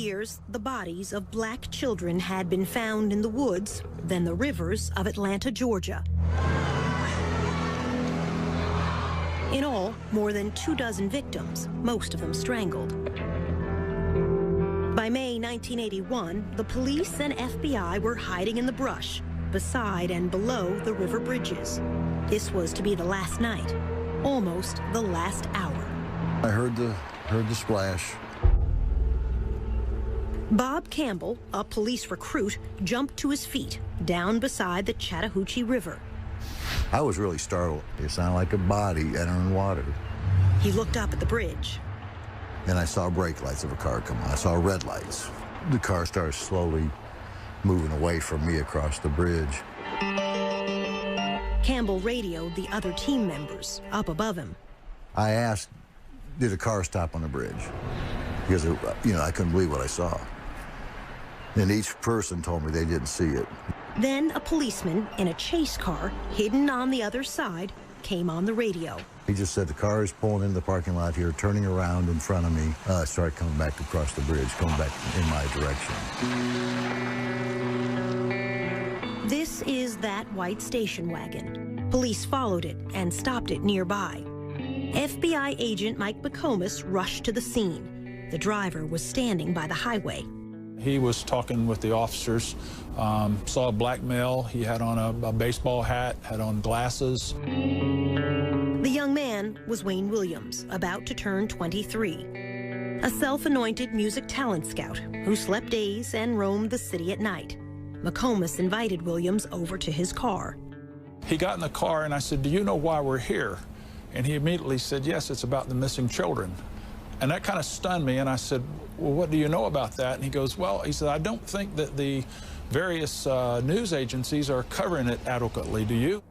years, the bodies of black children had been found in the woods, then the rivers of Atlanta, Georgia. In all, more than 24 victims, most of them strangled. By May 1981, the police and FBI were hiding in the brush, beside and below the river bridges. This was to be the last night, almost the last hour. I heard the splash. Bob Campbell, a police recruit, jumped to his feet, down beside the Chattahoochee River. I was really startled. It sounded like a body entering water. He looked up at the bridge. And I saw brake lights of a car come on. I saw red lights. The car started slowly moving away from me across the bridge. Campbell radioed the other team members up above him. I asked, did a car stop on the bridge? Because, I couldn't believe what I saw. And each person told me they didn't see it. Then a policeman in a chase car, hidden on the other side, came on the radio. He just said, the car is pulling into the parking lot here, turning around in front of me. Started coming back across the bridge, coming back in my direction. This is that white station wagon. Police followed it and stopped it nearby. FBI agent Mike McComas rushed to the scene. The driver was standing by the highway. He was talking with the officers, saw a black male. He had on a baseball hat, had on glasses. The young man was Wayne Williams, about to turn 23. A self-anointed music talent scout who slept days and roamed the city at night. McComas invited Williams over to his car. He got in the car and I said, do you know why we're here? And he immediately said, yes, it's about the missing children. And that kind of stunned me, and I said, well, what do you know about that? And he goes, well, he said, I don't think that the various news agencies are covering it adequately. Do you?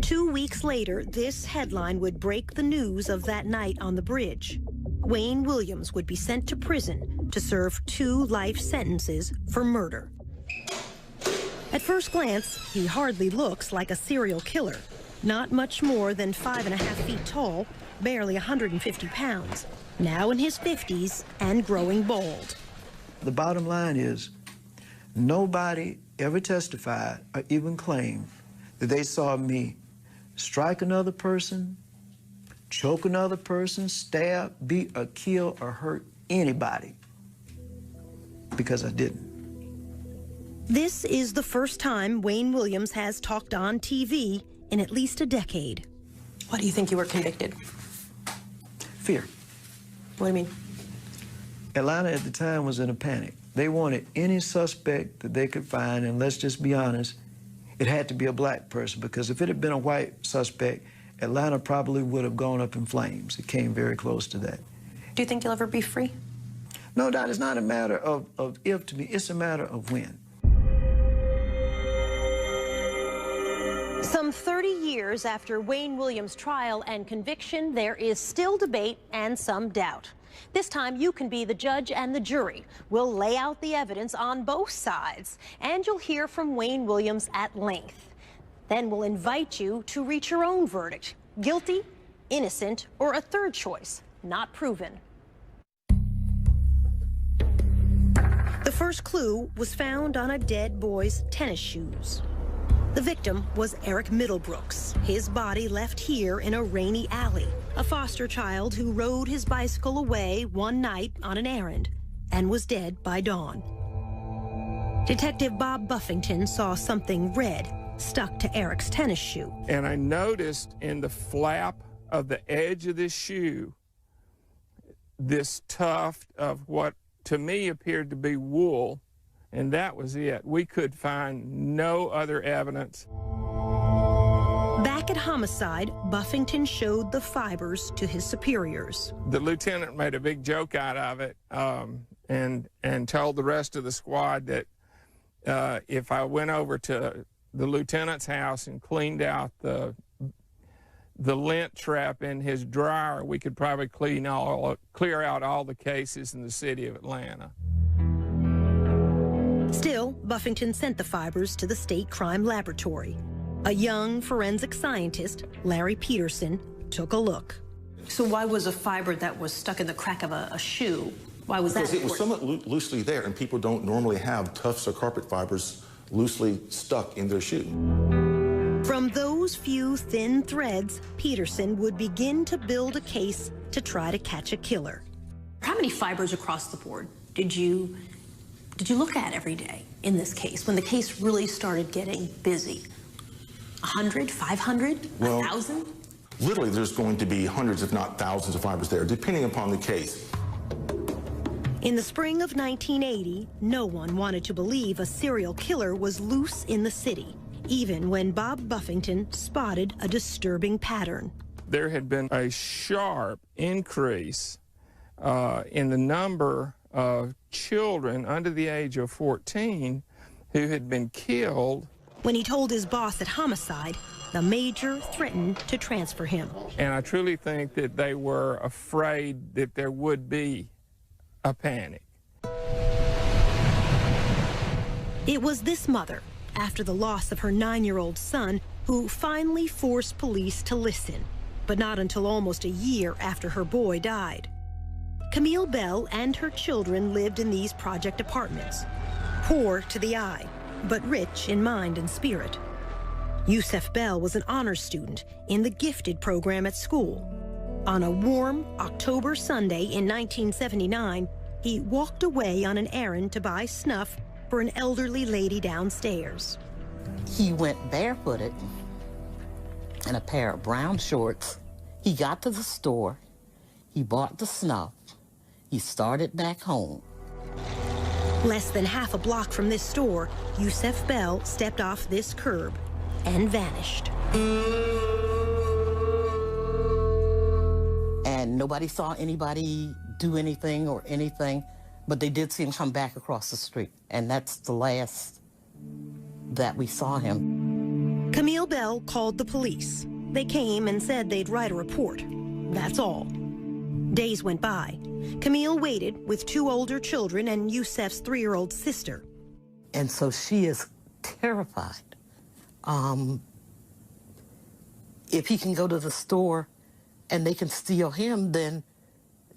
2 weeks later, this headline would break the news of that night on the bridge. Wayne Williams would be sent to prison to serve 2 life sentences for murder. At first glance, he hardly looks like a serial killer. Not much more than 5.5 feet tall, barely 150 pounds, now in his 50s and growing bald. The bottom line is, nobody ever testified or even claimed that they saw me strike another person, choke another person, stab, beat, or kill, or hurt anybody, because I didn't. This is the first time Wayne Williams has talked on TV in at least a decade. Why do you think you were convicted? Fear. What do you mean? Atlanta at the time was in a panic. They wanted any suspect that they could find, and let's just be honest, it had to be a black person, because if it had been a white suspect, Atlanta probably would have gone up in flames. It came very close to that. Do you think you'll ever be free? No, Dot, it's not a matter of if to me, it's a matter of when. Some 30 years after Wayne Williams' trial and conviction, there is still debate and some doubt. This time, you can be the judge and the jury. We'll lay out the evidence on both sides, and you'll hear from Wayne Williams at length. Then we'll invite you to reach your own verdict: guilty, innocent, or a third choice, not proven. The first clue was found on a dead boy's tennis shoes. The victim was Eric Middlebrooks, his body left here in a rainy alley, a foster child who rode his bicycle away one night on an errand and was dead by dawn. Detective Bob Buffington saw something red stuck to Eric's tennis shoe. And I noticed in the flap of the edge of this shoe, this tuft of what to me appeared to be wool. And that was it. We could find no other evidence. Back at homicide, Buffington showed the fibers to his superiors. The lieutenant made a big joke out of it and told the rest of the squad that if I went over to the lieutenant's house and cleaned out the lint trap in his dryer, we could probably clear out all the cases in the city of Atlanta. Still, Buffington sent the fibers to the state crime laboratory. A young forensic scientist, Larry Peterson, took a look. So why was a fiber that was stuck in the crack of a shoe Why was that Because it was important? somewhat loosely there, and people don't normally have tufts or carpet fibers loosely stuck in their shoe. From those few thin threads, Peterson would begin to build a case to try to catch a killer. How many fibers across the board did you look at every day in this case, when the case really started getting busy? 100, 500, Well, 1,000? Literally, there's going to be hundreds, if not thousands, of fibers there, depending upon the case. In the spring of 1980, no one wanted to believe a serial killer was loose in the city, even when Bob Buffington spotted a disturbing pattern. There had been a sharp increase in the number of children under the age of 14 who had been killed. When he told his boss at Homicide, the major threatened to transfer him. And I truly think that they were afraid that there would be a panic. It was this mother, after the loss of her 9-year-old son, who finally forced police to listen, but not until almost a year after her boy died. Camille Bell and her children lived in these project apartments, poor to the eye, but rich in mind and spirit. Yusef Bell was an honors student in the gifted program at school. On a warm October Sunday in 1979, he walked away on an errand to buy snuff for an elderly lady downstairs. He went barefooted in a pair of brown shorts. He got to the store, he bought the snuff, he started back home. Less than half a block from this store, Yusef Bell stepped off this curb and vanished. And nobody saw anybody do anything or anything, but they did see him come back across the street. And that's the last that we saw him. Camille Bell called the police. They came and said they'd write a report. That's all. Days went by. Camille waited with 2 older children and Yusef's 3-year-old sister. And so she is terrified. If he can go to the store and they can steal him, then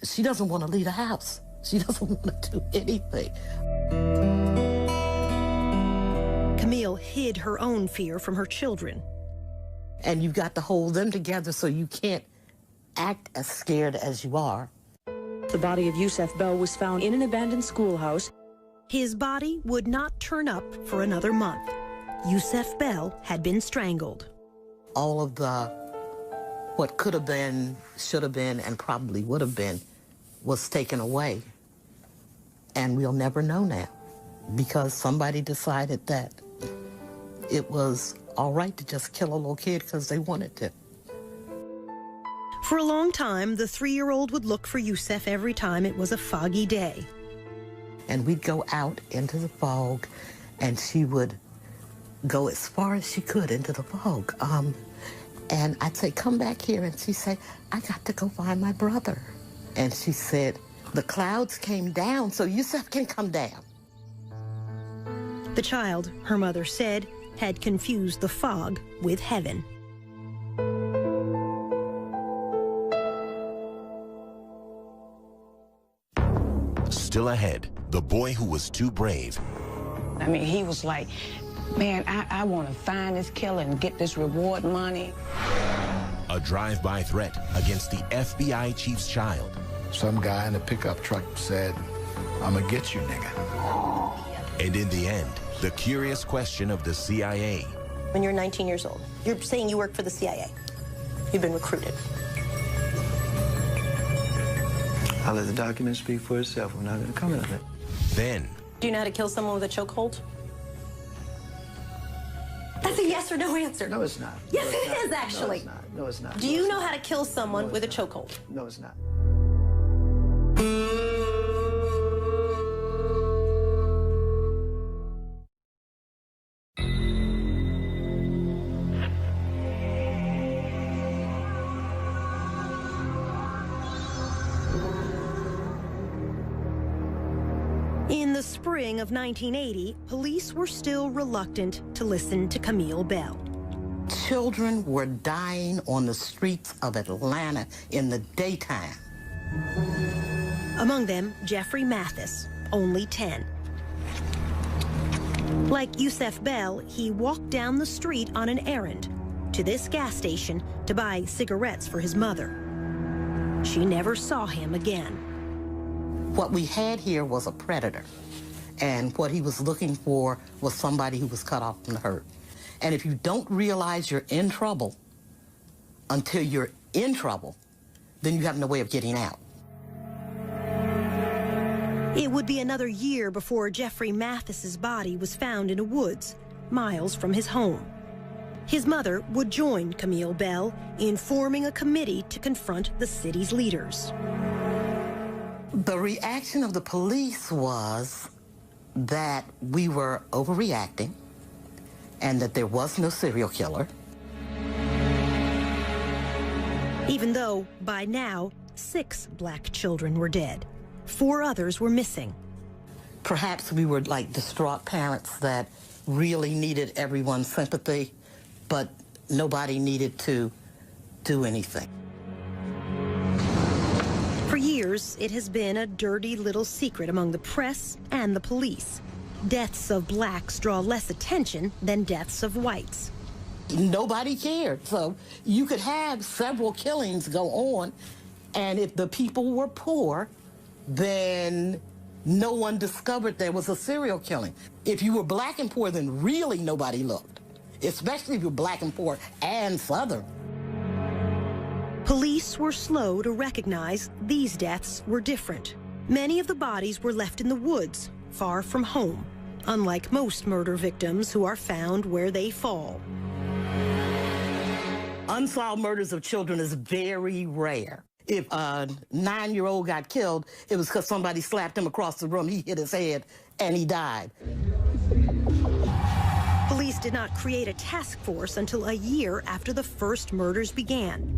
she doesn't want to leave the house. She doesn't want to do anything. Camille hid her own fear from her children. And you've got to hold them together so you can't act as scared as you are. The body of Yusef Bell was found in an abandoned schoolhouse. His body would not turn up for another month. Yusef Bell had been strangled. All of what could have been, should have been, and probably would have been was taken away. And we'll never know now because somebody decided that it was all right to just kill a little kid because they wanted to. For a long time, the 3-year-old would look for Yusef every time it was a foggy day. And we'd go out into the fog, and she would go as far as she could into the fog. And I'd say, come back here, and she'd say, I got to go find my brother. And she said, the clouds came down, so Yusef can come down. The child, her mother said, had confused the fog with heaven. Still ahead, the boy who was too brave. I mean, he was like, man, I want to find this killer and get this reward money. A drive-by threat against the FBI chief's child. Some guy in a pickup truck said, I'm gonna get you, nigga. And in the end, the curious question of the CIA. When you're 19 years old, you're saying you work for the CIA. You've been recruited. I'll let the document speak for itself. We're not going to comment on it. Then. Do you know how to kill someone with a chokehold? That's a yes or no answer. No, it's not. Yes, no, it not. is, actually. No, it's not. No, it's not. Do you know how to kill someone with a chokehold? No, it's not. In the spring of 1980, police were still reluctant to listen to Camille Bell. Children were dying on the streets of Atlanta in the daytime. Among them, Jeffrey Mathis, only 10. Like Yusef Bell, he walked down the street on an errand to this gas station to buy cigarettes for his mother. She never saw him again. What we had here was a predator, and what he was looking for was somebody who was cut off from the herd. And if you don't realize you're in trouble until you're in trouble, then you have no way of getting out. It would be another year before Jeffrey Mathis's body was found in a woods, miles from his home. His mother would join Camille Bell in forming a committee to confront the city's leaders. The reaction of the police was that we were overreacting and that there was no serial killer. Even though, by now, 6 black children were dead. 4 others were missing. Perhaps we were like distraught parents that really needed everyone's sympathy, but nobody needed to do anything. For years, it has been a dirty little secret among the press and the police. Deaths of blacks draw less attention than deaths of whites. Nobody cared. So you could have several killings go on, and if the people were poor, then no one discovered there was a serial killing. If you were black and poor, then really nobody looked, especially if you're black and poor and Southern. Police were slow to recognize these deaths were different. Many of the bodies were left in the woods, far from home, unlike most murder victims who are found where they fall. Unsolved murders of children is very rare. If a 9-year-old got killed, it was because somebody slapped him across the room, he hit his head, and he died. Police did not create a task force until a year after the first murders began.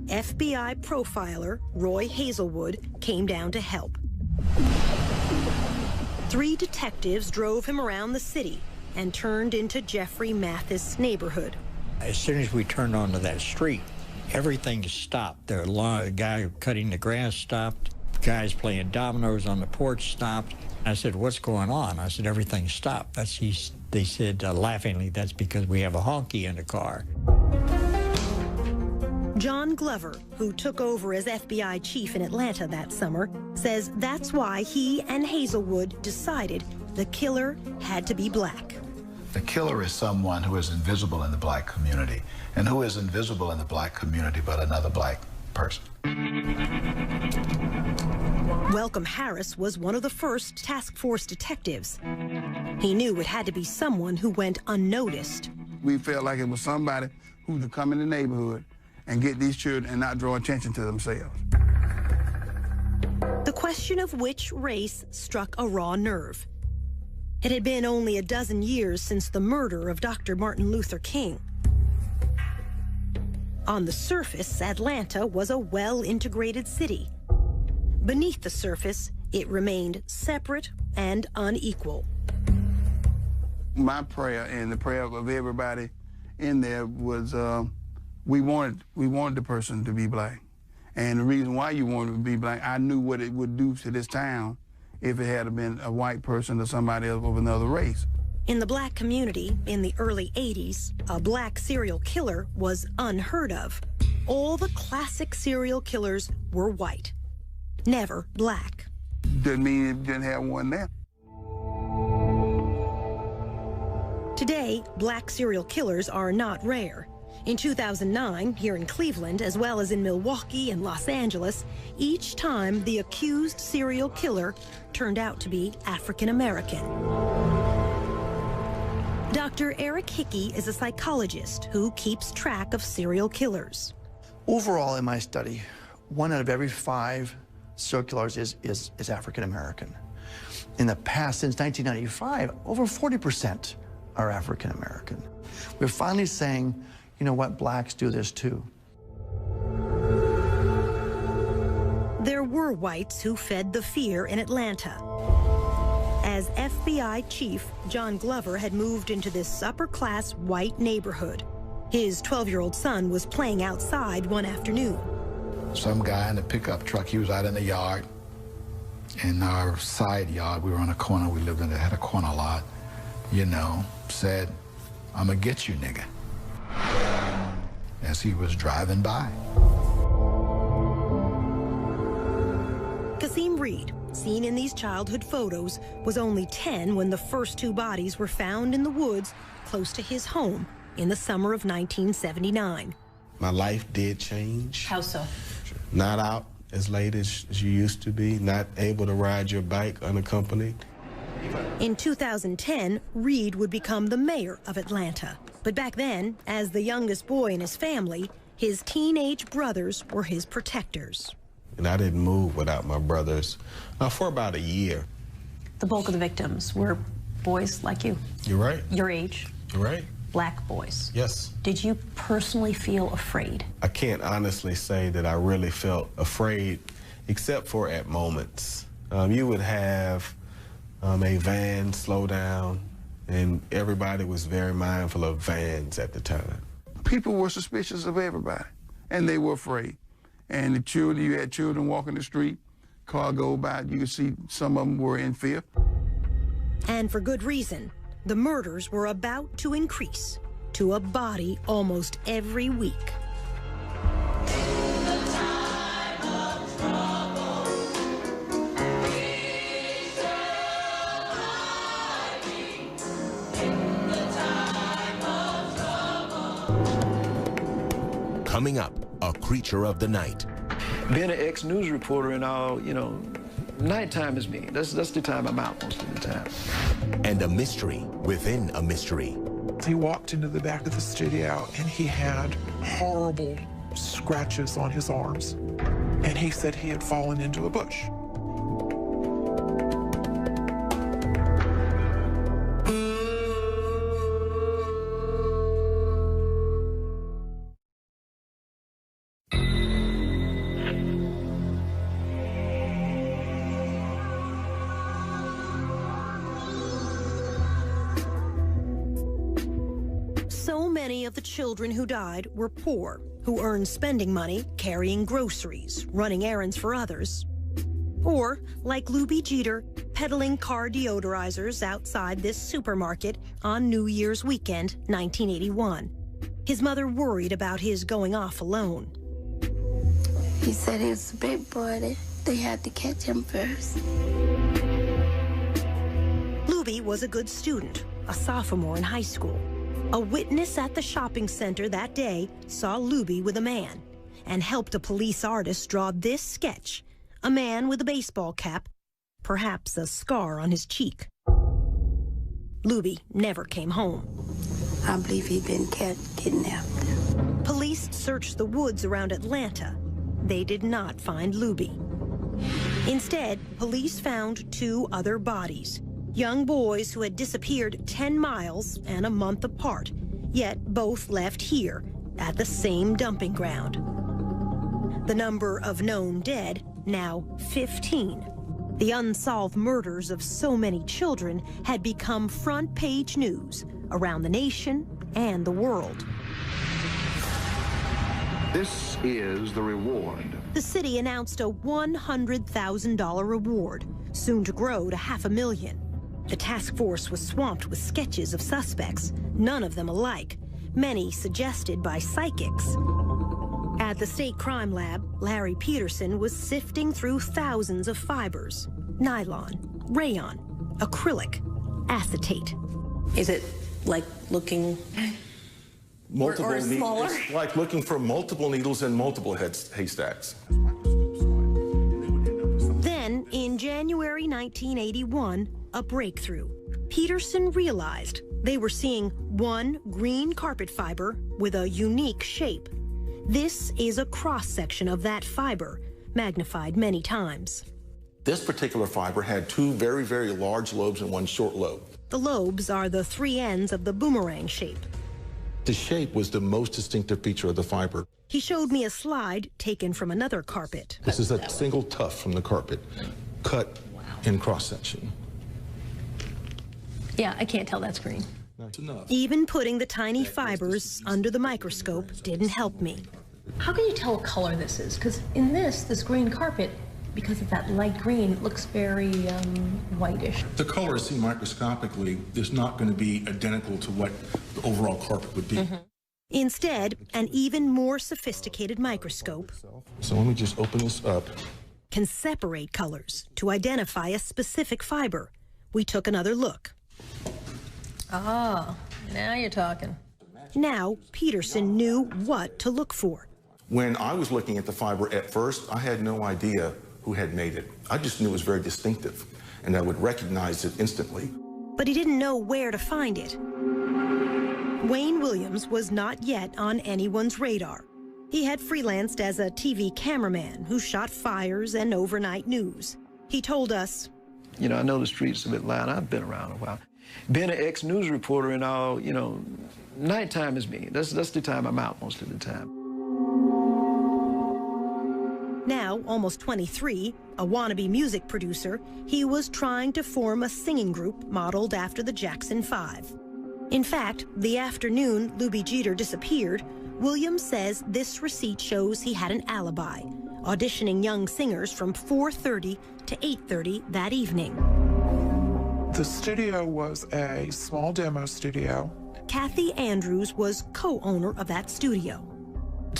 FBI profiler Roy Hazelwood came down to help. 3 detectives drove him around the city and turned into Jeffrey Mathis' neighborhood. As soon as we turned onto that street, everything stopped. The guy cutting the grass stopped. Guys playing dominoes on the porch stopped. I said, "What's going on?" I said, "Everything stopped." They said laughingly, "That's because we have a honky in the car." John Glover, who took over as FBI chief in Atlanta that summer, says that's why he and Hazelwood decided the killer had to be black. The killer is someone who is invisible in the black community. And who is invisible in the black community but another black person? Welcome Harris was one of the first task force detectives. He knew it had to be someone who went unnoticed. We felt like it was somebody who could come in the neighborhood and get these children and not draw attention to themselves. The question of which race struck a raw nerve. It had been only a dozen years since the murder of Dr. Martin Luther King. On the surface, Atlanta was a well-integrated city. Beneath the surface, it remained separate and unequal. My prayer and the prayer of everybody in there was we wanted the person to be black. And the reason why you wanted to be black, I knew what it would do to this town if it had been a white person or somebody else of another race. In the black community in the early 80s, a black serial killer was unheard of. All the classic serial killers were white, never black. Doesn't mean it didn't have one there. Today, black serial killers are not rare. In 2009, here in Cleveland, as well as in Milwaukee and Los Angeles, each time the accused serial killer turned out to be African American. Dr. Eric Hickey is a psychologist who keeps track of serial killers. Overall, in my study, 1 out of every 5 serial killers is African American. In the past, since 1995, over 40% are African American. We're finally saying, you know what, blacks do this too. There were whites who fed the fear in Atlanta. As FBI chief, John Glover had moved into this upper-class white neighborhood. His 12-year-old son was playing outside one afternoon. Some guy in a pickup truck, he was out in the yard. in our side yard. We were on a corner. We lived had a corner lot. You know, said, "I'm gonna get you, nigga," as he was driving by. Kasim Reed, seen in these childhood photos, was only 10 when the first two bodies were found in the woods close to his home in the summer of 1979. My life did change. How so? Not out as late as you used to be, not able to ride your bike unaccompanied. In 2010, Reed would become the mayor of Atlanta. But back then, as the youngest boy in his family, his teenage brothers were his protectors. And I didn't move without my brothers for about a year. The bulk of the victims were boys like you. You're right. Your age. You're right. Black boys. Yes. Did you personally feel afraid? I can't honestly say that I really felt afraid, except for at moments. You would have a van slow down, and everybody was very mindful of vans at the time. People were suspicious of everybody, and they were afraid. And the children, you had children walking the street, car go by, you could see some of them were in fear. And for good reason. The murders were about to increase to a body almost every week. Coming up, a creature of the night. Being an ex-news reporter and all, you know, nighttime is me. That's the time I'm out most of the time. And a mystery within a mystery. He walked into the back of the studio and he had horrible scratches on his arms. And he said he had fallen into a bush. Many of the children who died were poor, who earned spending money carrying groceries, running errands for others. Or, like Luby Jeter, peddling car deodorizers outside this supermarket on New Year's weekend, 1981. His mother worried about his going off alone. He said he was a big boy. They had to catch him first. Luby was a good student, a sophomore in high school. A witness at the shopping center that day saw Luby with a man and helped a police artist draw this sketch, a man with a baseball cap, perhaps a scar on his cheek. Luby never came home. I believe he'd been kidnapped. Police searched the woods around Atlanta. They did not find Luby. Instead, police found two other bodies. Young boys who had disappeared 10 miles and a month apart, yet both left here at the same dumping ground. The number of known dead, now 15. The unsolved murders of so many children had become front-page news around the nation and the world. This is the reward. The city announced a $100,000 reward, soon to grow to $500,000. The task force was swamped with sketches of suspects, none of them alike, many suggested by psychics. At the state crime lab, Larry Peterson was sifting through thousands of fibers: nylon, rayon, acrylic, acetate. Is it like looking Multiple or smaller? It's like looking for multiple needles in multiple haystacks. Then, in January 1981, a breakthrough. Peterson realized they were seeing one green carpet fiber with a unique shape. This is a cross-section of that fiber, magnified many times. This particular fiber had two very, very large lobes and one short lobe. The lobes are the three ends of the boomerang shape. The shape was the most distinctive feature of the fiber. He showed me a slide taken from another carpet. This is a single tuft from the carpet, cut in cross-section. Yeah, I can't tell that's green. That's enough. Even putting the tiny fibers under the microscope didn't help me. How can you tell what color this is? Because in this green carpet, because of that light green, it looks very whitish. The color seen microscopically is not going to be identical to what the overall carpet would be. Instead, an even more sophisticated microscope So let me just open this up. can separate colors to identify a specific fiber. We took another look. Oh, now you're talking. Now, Peterson knew what to look for. When I was looking at the fiber at first, I had no idea who had made it. I just knew it was very distinctive, and I would recognize it instantly. But he didn't know where to find it. Wayne Williams was not yet on anyone's radar. He had freelanced as a TV cameraman who shot fires and overnight news. He told us, You know, I know the streets of Atlanta. I've been around a while. Being an ex-news reporter and all, you know, nighttime is me. That's the time I'm out most of the time. now almost 23, a wannabe music producer, he was trying to form a singing group modeled after the Jackson 5. In fact, the afternoon Luby Jeter disappeared, Williams says this receipt shows he had an alibi, auditioning young singers from 4:30 to 8:30 that evening. The studio was a small demo studio. Kathy Andrews was co-owner of that studio.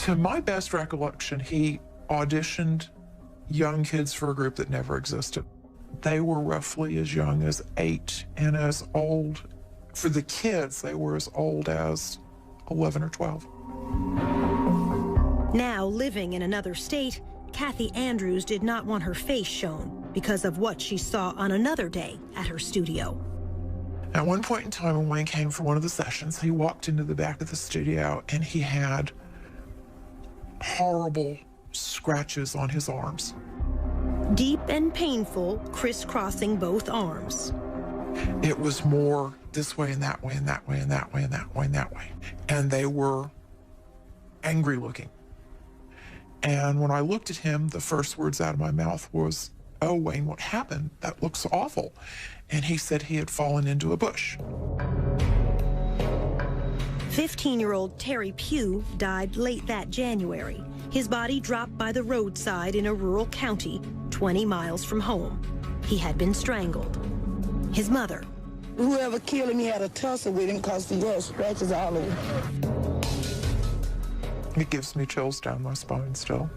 To my best recollection, he auditioned young kids for a group that never existed. They were roughly as young as 8 and as old, for the kids, they were as old as 11 or 12. Now living in another state, Kathy Andrews did not want her face shown because of what she saw on another day at her studio. At one point in time, when Wayne came for one of the sessions, he walked into the back of the studio and he had horrible scratches on his arms. Deep and painful, crisscrossing both arms. It was more this way and that way and that way and that way and that way and that way. And they were angry looking. And when I looked at him, the first words out of my mouth was, "Oh, Wayne, what happened? That looks awful." And he said he had fallen into a bush. 15-year-old Terry Pugh died late that January. His body dropped by the roadside in a rural county 20 miles from home. He had been strangled. His mother. Whoever killed him, he had a tussle with him because he had scratches all over. It gives me chills down my spine still.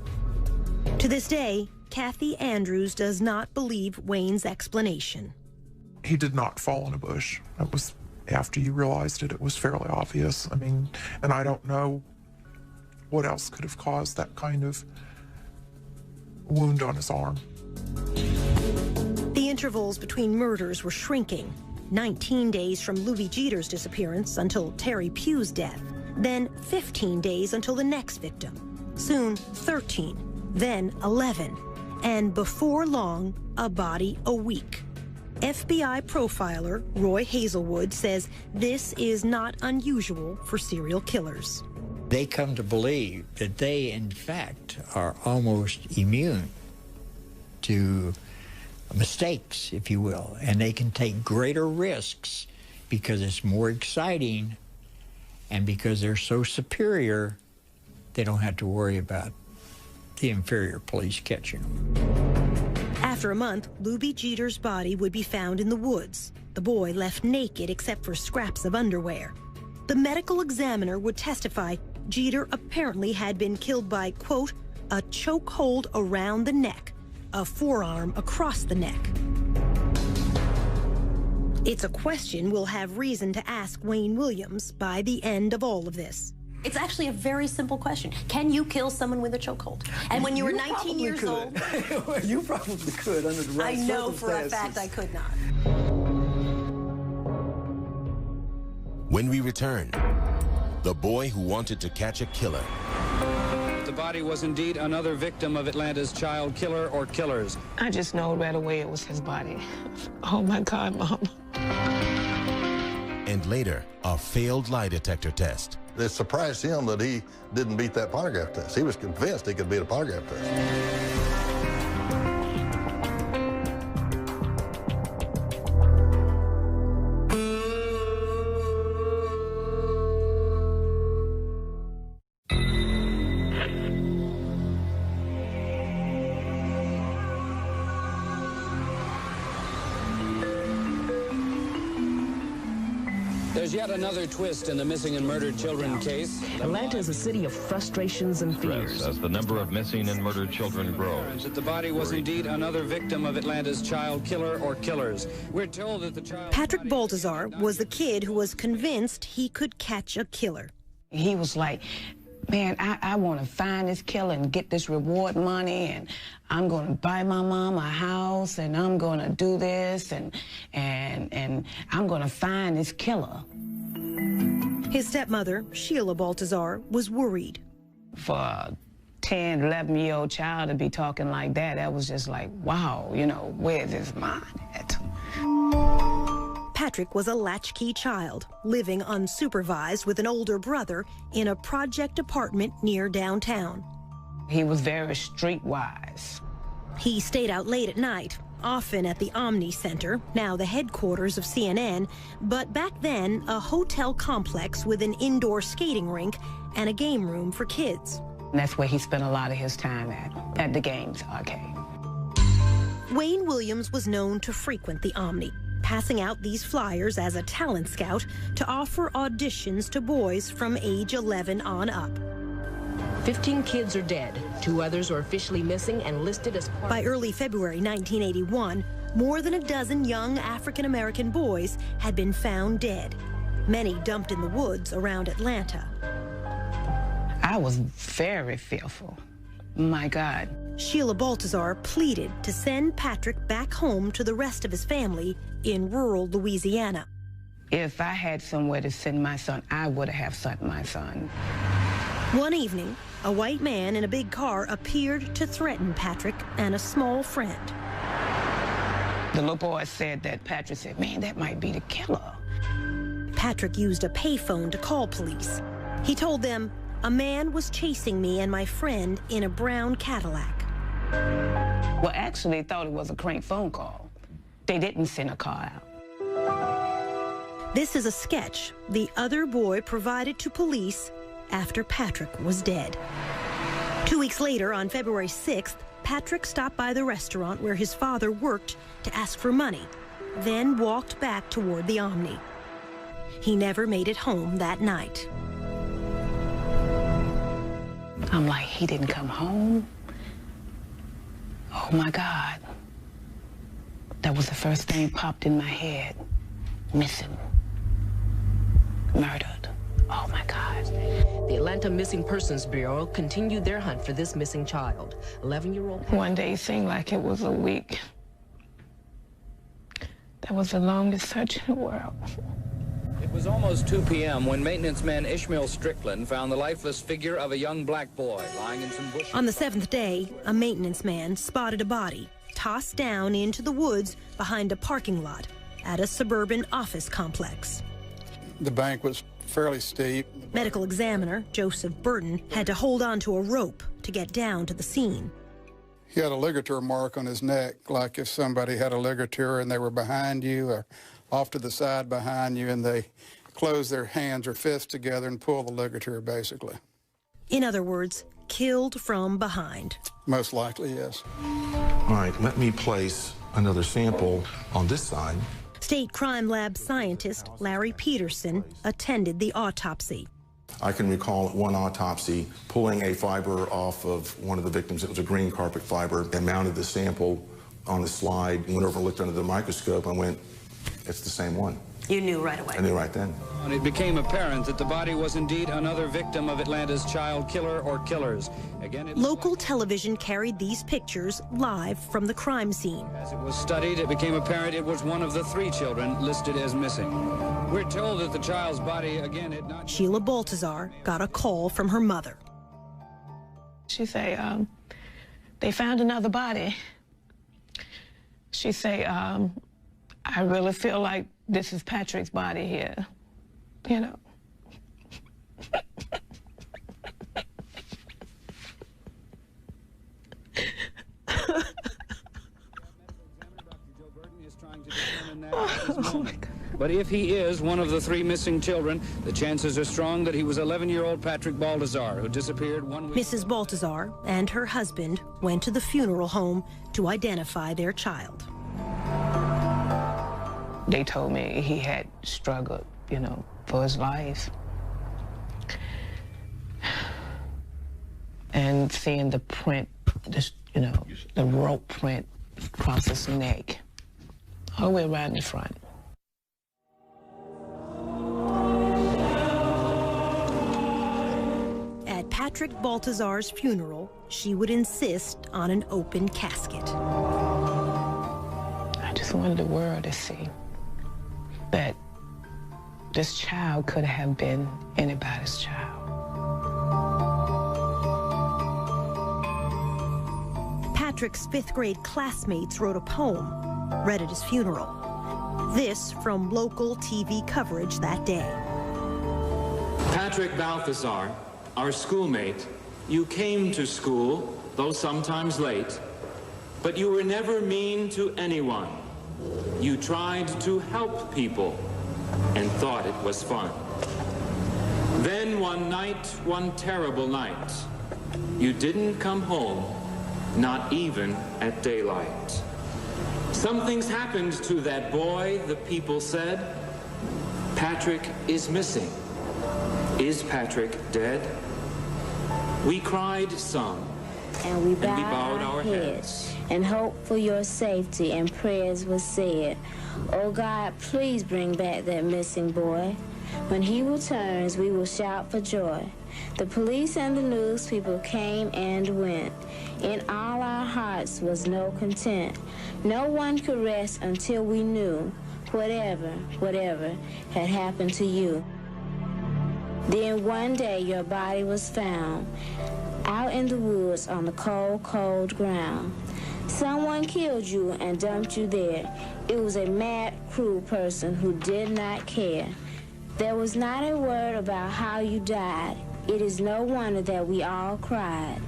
To this day, Kathy Andrews does not believe Wayne's explanation. He did not fall in a bush. It was, after you realized it, it was fairly obvious. I mean, and I don't know what else could have caused that kind of wound on his arm. The intervals between murders were shrinking. 19 days from Luby Jeter's disappearance until Terry Pugh's death. Then 15 days until the next victim. Soon 13, then 11. And before long, a body a week. FBI profiler Roy Hazelwood says this is not unusual for serial killers. They come to believe that they, in fact, are almost immune to mistakes, if you will, and they can take greater risks because it's more exciting, and because they're so superior, they don't have to worry about the inferior police catching them. After a month, Luby Jeter's body would be found in the woods, the boy left naked except for scraps of underwear. The medical examiner would testify Jeter apparently had been killed by, quote, a chokehold around the neck, a forearm across the neck. It's a question we'll have reason to ask Wayne Williams by the end of all of this. It's actually a very simple question. Can you kill someone with a chokehold? And when you were 19 years old... You probably could under the right I know for a circumstances. fact I could not. When we return, the boy who wanted to catch a killer. The body was indeed another victim of Atlanta's child killer or killers. I just know right away it was his body. Oh my God, Mom. And later, a failed lie detector test. It surprised him that he didn't beat that polygraph test. He was convinced he could beat a polygraph test. There's yet another twist in the missing and murdered children case. Atlanta is a city of frustrations and fears. As the number of missing and murdered children grows. That the body was indeed another victim of Atlanta's child killer or killers. We're told that the child... Patrick Baltazar was the kid who was convinced he could catch a killer. He was like, man, I want to find this killer and get this reward money, and I'm going to buy my mom a house, and I'm going to do this, and I'm going to find this killer. His stepmother, Sheila Baltazar, was worried. For a 10, 11-year-old child to be talking like that was just like, wow, you know, where's his mind at? Patrick was a latchkey child, living unsupervised with an older brother in a project apartment near downtown. He was very streetwise. He stayed out late at night, often at the Omni Center, now the headquarters of CNN, but back then a hotel complex with an indoor skating rink and a game room for kids. And that's where he spent a lot of his time at the games arcade. Wayne Williams was known to frequent the Omni, passing out these flyers as a talent scout to offer auditions to boys from age 11 on up. 15 kids are dead. 2 others are officially missing and listed as part... By early February 1981, more than a dozen young African-American boys had been found dead, many dumped in the woods around Atlanta. I was very fearful. My God. Sheila Baltazar pleaded to send Patrick back home to the rest of his family in rural Louisiana. If I had somewhere to send my son, I would have sent my son. One evening, a white man in a big car appeared to threaten Patrick and a small friend. The little boy said that Patrick said, man, that might be the killer. Patrick used a payphone to call police. He told them, a man was chasing me and my friend in a brown Cadillac. Well, actually, they thought it was a crank phone call. They didn't send a car out. This is a sketch the other boy provided to police after Patrick was dead. 2 weeks later, on February 6th, Patrick stopped by the restaurant where his father worked to ask for money, then walked back toward the Omni. He never made it home that night. I'm like, he didn't come home? Oh, my God. That was the first thing popped in my head. Missing. Murdered. Oh, my God. The Atlanta Missing Persons Bureau continued their hunt for this missing child. 11-year-old... One day it seemed like it was a week. That was the longest search in the world. It was almost 2 p.m. when maintenance man Ishmael Strickland found the lifeless figure of a young black boy lying in some bushes. On the 7th day, a maintenance man spotted a body tossed down into the woods behind a parking lot at a suburban office complex. The bank was fairly steep. Medical examiner Joseph Burton had to hold on to a rope to get down to the scene. He had a ligature mark on his neck, like if somebody had a ligature and they were behind you or off to the side behind you and they close their hands or fists together and pull the ligature, basically. In other words, killed from behind. Most likely, yes. All right, let me place another sample on this side. State Crime Lab scientist Larry Peterson attended the autopsy. I can recall at one autopsy pulling a fiber off of one of the victims. It was a green carpet fiber. I mounted the sample on the slide, went over and looked under the microscope and went, it's the same one. You knew right away. I knew right then. And it became apparent that the body was indeed another victim of Atlanta's child killer or killers. Again, local television carried these pictures live from the crime scene. As it was studied, it became apparent it was one of the 3 children listed as missing. We're told that the child's body, again, had not... Sheila Baltazar got a call from her mother. She say, they found another body. She say, I really feel like this is Patrick's body here, you know. Oh my God. But if he is one of the 3 missing children, the chances are strong that he was 11-year-old Patrick Baltazar, who disappeared 1 week. Mrs. Baltazar and her husband went to the funeral home to identify their child. They told me he had struggled you know, for his life. And seeing the print, you know, the rope print across his neck, all the way around the front. At Patrick Baltazar's funeral, she would insist on an open casket. I just wanted the world to see that this child could have been anybody's child. Patrick's fifth-grade classmates wrote a poem, read at his funeral. This from local TV coverage that day. Patrick Balthazar, our schoolmate, you came to school, though sometimes late, but you were never mean to anyone. You tried to help people and thought it was fun. Then one night, one terrible night, you didn't come home, not even at daylight. Something's happened to that boy, the people said. Patrick is missing. Is Patrick dead? We cried some, and we bowed our heads, and hoped for your safety, and prayers were said. Oh God, please bring back that missing boy. When he returns, we will shout for joy. The police and the news people came and went. In all our hearts was no content. No one could rest until we knew whatever had happened to you. Then one day your body was found out in the woods on the cold, cold ground. Someone killed you and dumped you there. It was a mad, cruel person who did not care. There was not a word about how you died. It is no wonder that we all cried.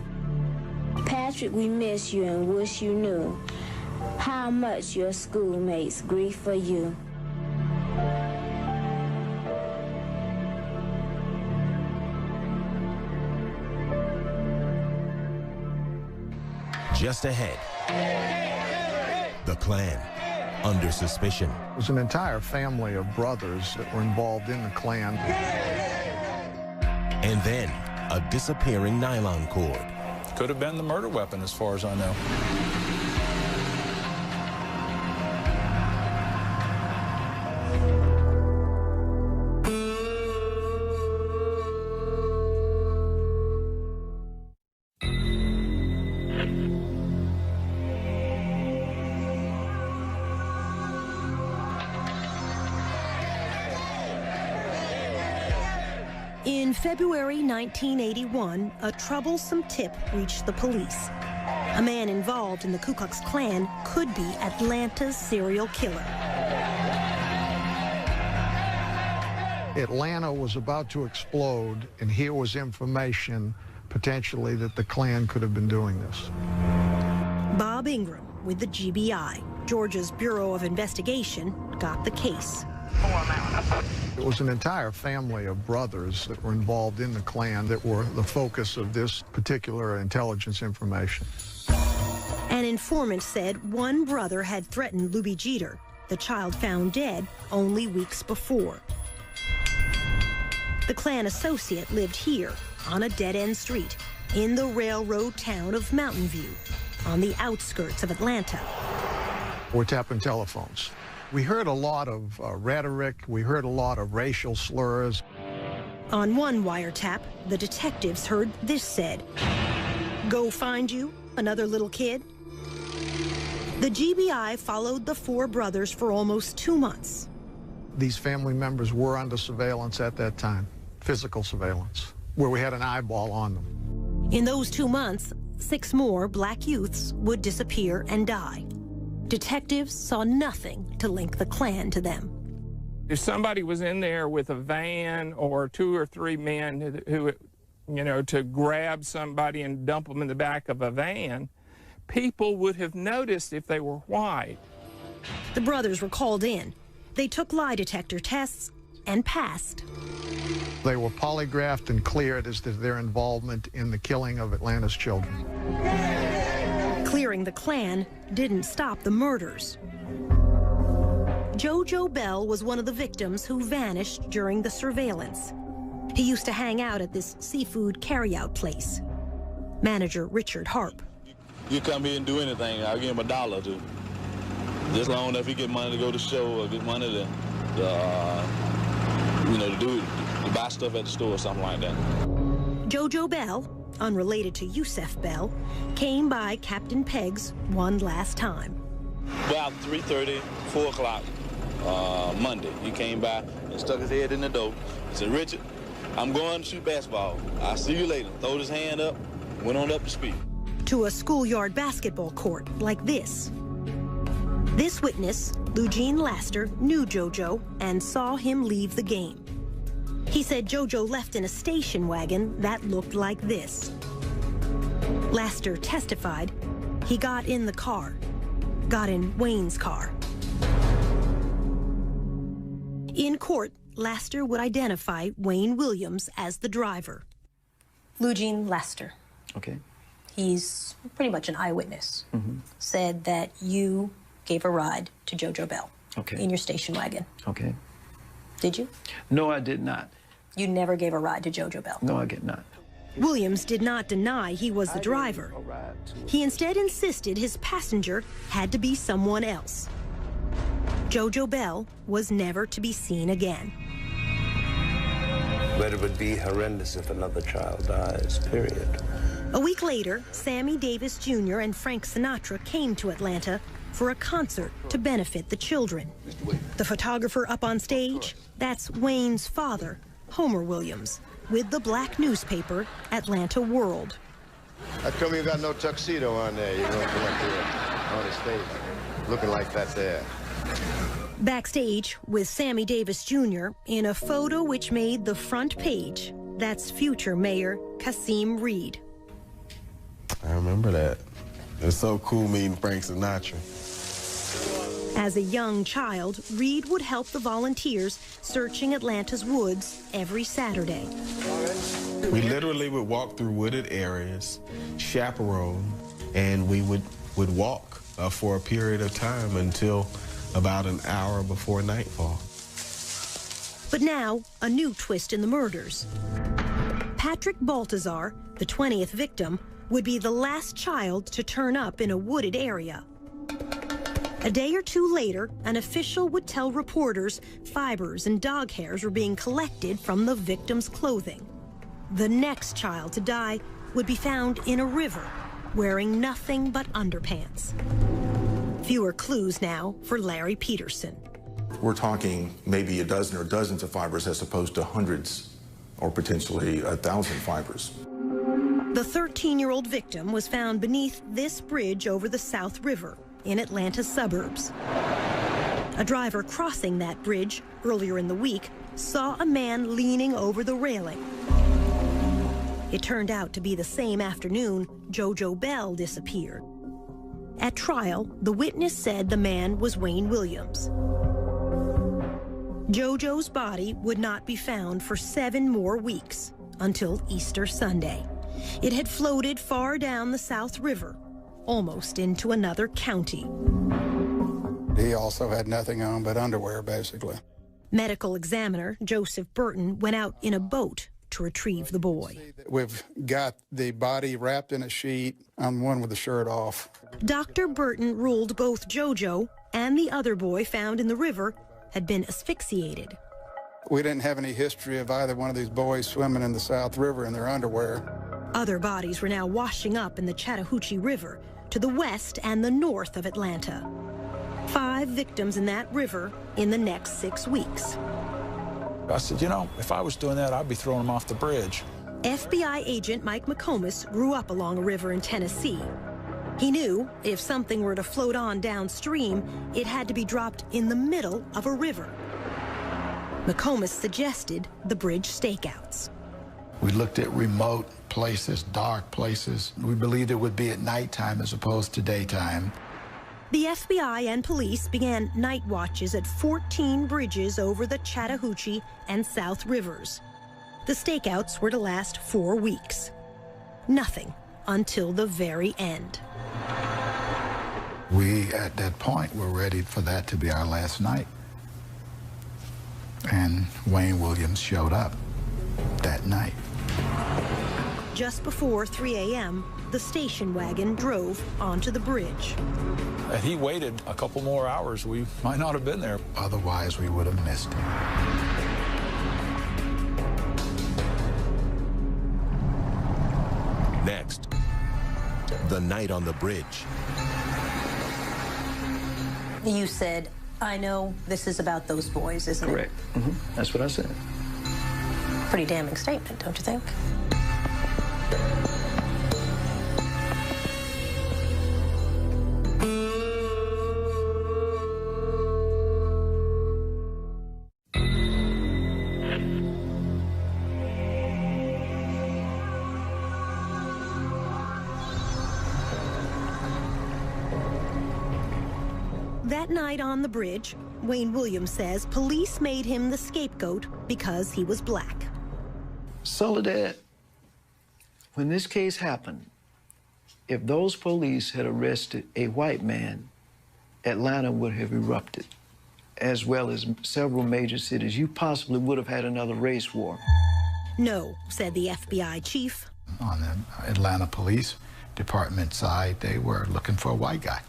Patrick, we miss you and wish you knew how much your schoolmates grieve for you. Just ahead, the Klan under suspicion. It was an entire family of brothers that were involved in the Klan. And then a disappearing nylon cord. Could have been the murder weapon, as far as I know. In February 1981, a troublesome tip reached the police. A man involved in the Ku Klux Klan could be Atlanta's serial killer. Atlanta was about to explode, and here was information potentially that the Klan could have been doing this. Bob Ingram with the GBI, Georgia's Bureau of Investigation, got the case. It was an entire family of brothers that were involved in the Klan that were the focus of this particular intelligence information. An informant said one brother had threatened Luby Jeter, the child found dead only weeks before. The Klan associate lived here on a dead-end street in the railroad town of Mountain View, on the outskirts of Atlanta. We're tapping telephones. We heard a lot of rhetoric. We heard a lot of racial slurs. On one wiretap, the detectives heard this said, "Go find you another little kid." The GBI followed the four brothers for almost 2 months. These family members were under surveillance at that time, physical surveillance, where we had an eyeball on them. In those 2 months, 6 more black youths would disappear and die. Detectives saw nothing to link the Klan to them. If somebody was in there with a van or 2 or 3 men who, you know, to grab somebody and dump them in the back of a van, people would have noticed if they were white. The brothers were called in. They took lie detector tests and passed. They were polygraphed and cleared as to their involvement in the killing of Atlanta's children. Clearing the Klan didn't stop the murders. JoJo Bell was one of the victims who vanished during the surveillance. He used to hang out at this seafood carryout place. Manager Richard Harp. You come here and do anything, I'll give him $1 or $2. Just long enough he get money to go to show or get money to buy stuff at the store or something like that. JoJo Bell, unrelated to Yusef Bell, came by Captain Pegg's one last time. About 3:30, 4 o'clock Monday, he came by and stuck his head in the door. He said, "Richard, I'm going to shoot basketball. I'll see you later." Throwed his hand up, went on up the street. To a schoolyard basketball court like this. This witness, Eugene Laster, knew JoJo and saw him leave the game. He said JoJo left in a station wagon that looked like this. Laster testified he got in the car, got in Wayne's car. In court, Laster would identify Wayne Williams as the driver. Eugene Laster. Okay. He's pretty much an eyewitness. Said that you gave a ride to JoJo Bell in your station wagon. Okay. Did you? No, I did not. You never gave a ride to JoJo Bell? No, I did not. Williams did not deny he was the driver. He instead insisted his passenger had to be someone else. JoJo Bell was never to be seen again. But it would be horrendous if another child dies, period. A week later, Sammy Davis Jr. and Frank Sinatra came to Atlanta for a concert to benefit the children. The photographer up on stage, that's Wayne's father, Homer Williams, with the black newspaper Atlanta World. How come you got no tuxedo on there? You're going to come up here on the stage looking like that there. Backstage with Sammy Davis Jr. in a photo which made the front page, that's future Mayor Kasim Reed. I remember that. It was so cool meeting Frank Sinatra. As a young child, Reed would help the volunteers searching Atlanta's woods every Saturday. We literally would walk through wooded areas, chaperone, and we would walk for a period of time until about an hour before nightfall. But now, a new twist in the murders. Patrick Baltazar, the 20th victim, would be the last child to turn up in a wooded area. A day or two later, an official would tell reporters fibers and dog hairs were being collected from the victim's clothing. The next child to die would be found in a river, wearing nothing but underpants. Fewer clues now for Larry Peterson. We're talking maybe a dozen or dozens of fibers as opposed to hundreds or potentially 1,000 fibers. The 13-year-old victim was found beneath this bridge over the South River in Atlanta's suburbs. A driver crossing that bridge earlier in the week saw a man leaning over the railing. It turned out to be the same afternoon JoJo Bell disappeared. At trial, the witness said the man was Wayne Williams. JoJo's body would not be found for 7 more weeks, until Easter Sunday. It had floated far down the South River, almost into another county. He also had nothing on but underwear, basically. Medical examiner Joseph Burton went out in a boat to retrieve the boy. We've got the body wrapped in a sheet. I'm the one with the shirt off. Dr. Burton ruled both JoJo and the other boy found in the river had been asphyxiated. We didn't have any history of either one of these boys swimming in the South River in their underwear. Other bodies were now washing up in the Chattahoochee River to the west and the north of Atlanta. 5 victims in that river in the next 6 weeks. I said, you know, if I was doing that, I'd be throwing them off the bridge. FBI agent Mike McComas grew up along a river in Tennessee. He knew if something were to float on downstream, it had to be dropped in the middle of a river. McComas suggested the bridge stakeouts. We looked at remote places, dark places. We believed it would be at nighttime as opposed to daytime. The FBI and police began night watches at 14 bridges over the Chattahoochee and South Rivers. The stakeouts were to last 4 weeks. Nothing until the very end. We, at that point, were ready for that to be our last night. And Wayne Williams showed up that night. Just before 3 a.m., the station wagon drove onto the bridge. Had he waited a couple more hours, we might not have been there. Otherwise, we would have missed him. Next, the night on the bridge. You said, I know this is about those boys, isn't Correct. it? Mm-hmm. That's what I said. Pretty damning statement, don't you think? That night on the bridge, Wayne Williams says police made him the scapegoat because he was black. Soledad, when this case happened, if those police had arrested a white man, Atlanta would have erupted, as well as several major cities. You possibly would have had another race war. No, said the FBI chief. On the Atlanta Police Department side, they were looking for a white guy.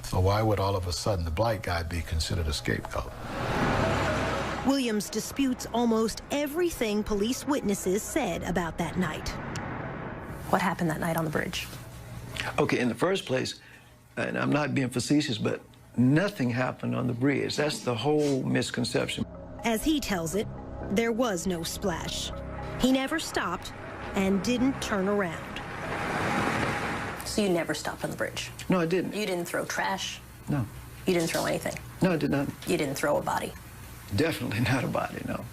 So why would all of a sudden the black guy be considered a scapegoat? Williams disputes almost everything police witnesses said about that night. What happened that night on the bridge? Okay, in the first place, and I'm not being facetious, but nothing happened on the bridge. That's the whole misconception. As he tells it, there was no splash. He never stopped and didn't turn around. So you never stopped on the bridge? No, I didn't. You didn't throw trash? No. You didn't throw anything? No, I did not. You didn't throw a body? Definitely not a body, no.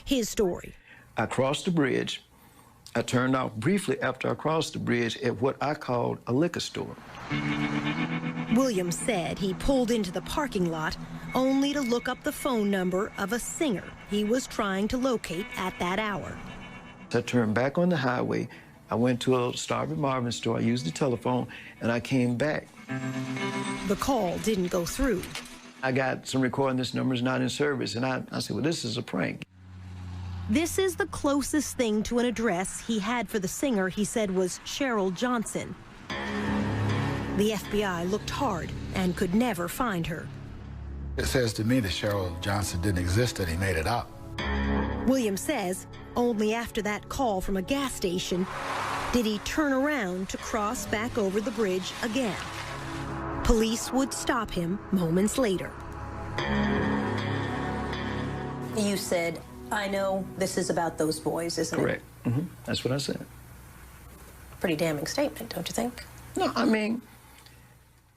His story. I crossed the bridge. I turned off briefly after I crossed the bridge at what I called a liquor store. Williams said he pulled into the parking lot only to look up the phone number of a singer he was trying to locate at that hour. I turned back on the highway. I went to a Starving Marvin store. I used the telephone, and I came back. The call didn't go through. I got some recording, this number's not in service, and I said, well, this is a prank. This is the closest thing to an address he had for the singer he said was Cheryl Johnson. The FBI looked hard and could never find her. It says to me that Cheryl Johnson didn't exist, that he made it up. Williams says only after that call from a gas station did he turn around to cross back over the bridge again. Police would stop him moments later. You said, I know this is about those boys, isn't it? Correct. Mm-hmm. That's what I said. Pretty damning statement, don't you think? No, I mean,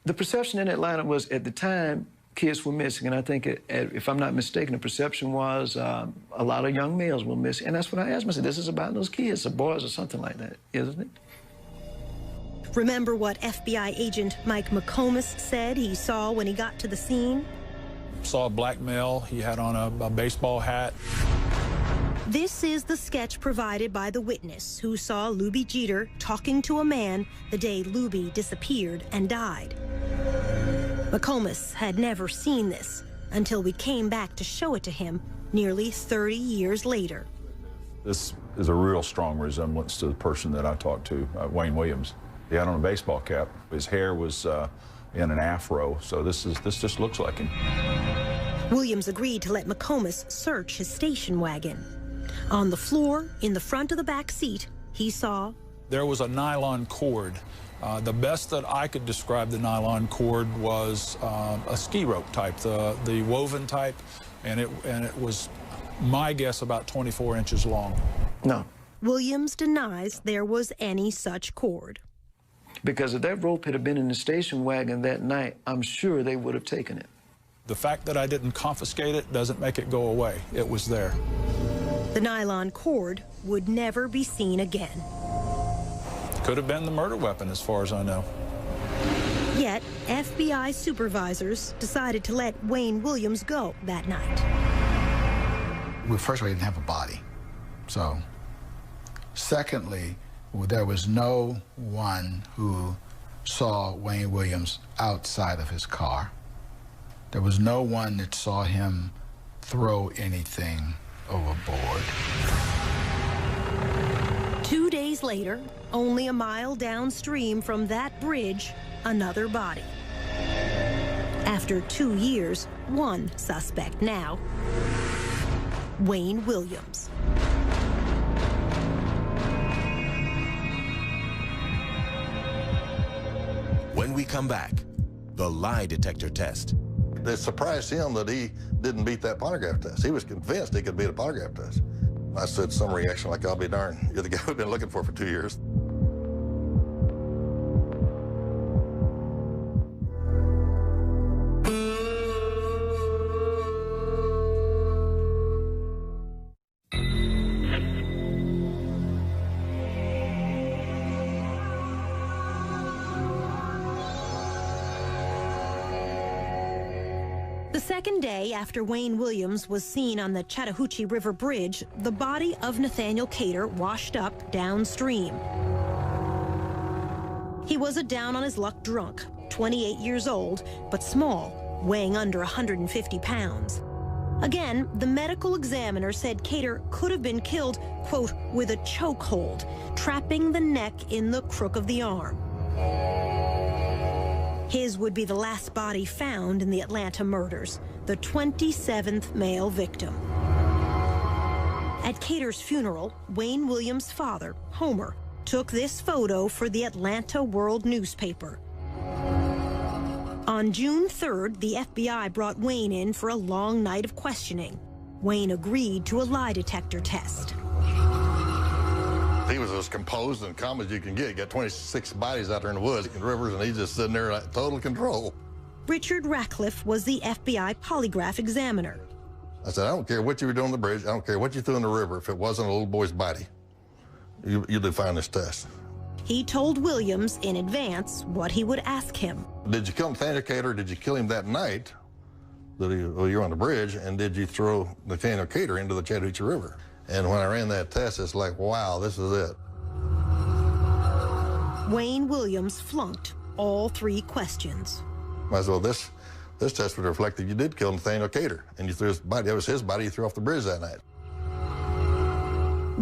the perception in Atlanta was, at the time, kids were missing, and I think, if I'm not mistaken, the perception was a lot of young males were missing, and that's what I asked myself. This is about those kids, the boys or something like that, isn't it? Remember what FBI agent Mike McComas said he saw when he got to the scene? Saw a black male. He had on a baseball hat. This is the sketch provided by the witness who saw Luby Jeter talking to a man the day Luby disappeared and died. McComas had never seen this until we came back to show it to him nearly 30 years later. This is a real strong resemblance to the person that I talked to, Wayne Williams. He had on a baseball cap. His hair was in an afro, so this just looks like him. Williams agreed to let McComas search his station wagon. On the floor, in the front of the back seat, he saw... There was a nylon cord. The best that I could describe the nylon cord was a ski rope type, the woven type, and it was, my guess, about 24 inches long. No. Williams denies there was any such cord. Because if that rope had been in the station wagon that night, I'm sure they would have taken it. The fact that I didn't confiscate it doesn't make it go away. It was there. The nylon cord would never be seen again. Could have been the murder weapon, as far as I know. Yet, FBI supervisors decided to let Wayne Williams go that night. Well, first of all, he didn't have a body. So, secondly, there was no one who saw Wayne Williams outside of his car. There was no one that saw him throw anything overboard. 2 days later, only a mile downstream from that bridge, another body. After 2 years, one suspect now, Wayne Williams. When we come back, the lie detector test. It surprised him that he didn't beat that polygraph test. He was convinced he could beat a polygraph test. I said some reaction like, I'll be darned. You're the guy we've been looking for 2 years. The second day after Wayne Williams was seen on the Chattahoochee River Bridge, the body of Nathaniel Cater washed up downstream. He was a down-on-his-luck drunk, 28 years old, but small, weighing under 150 pounds. Again, the medical examiner said Cater could have been killed, quote, with a chokehold, trapping the neck in the crook of the arm. His would be the last body found in the Atlanta murders, the 27th male victim. At Cater's funeral, Wayne Williams' father, Homer, took this photo for the Atlanta World newspaper. On June 3rd, the FBI brought Wayne in for a long night of questioning. Wayne agreed to a lie detector test. He was as composed and calm as you can get. You got 26 bodies out there in the woods and rivers, and he's just sitting there in total control. Richard Ratcliffe was the FBI polygraph examiner. I said, I don't care what you were doing on the bridge. I don't care what you threw in the river. If it wasn't a little boy's body, you do fine this test. He told Williams in advance what he would ask him. Did you kill Nathaniel Cater? Did you kill him that night that you were on the bridge? And did you throw Nathaniel Cater into the Chattahoochee River? And when I ran that test, it's like, wow, this is it. Wayne Williams flunked all 3 questions. Might as well, this test would reflect that you did kill Nathaniel Cater, and you threw his body, that was his body you threw off the bridge that night.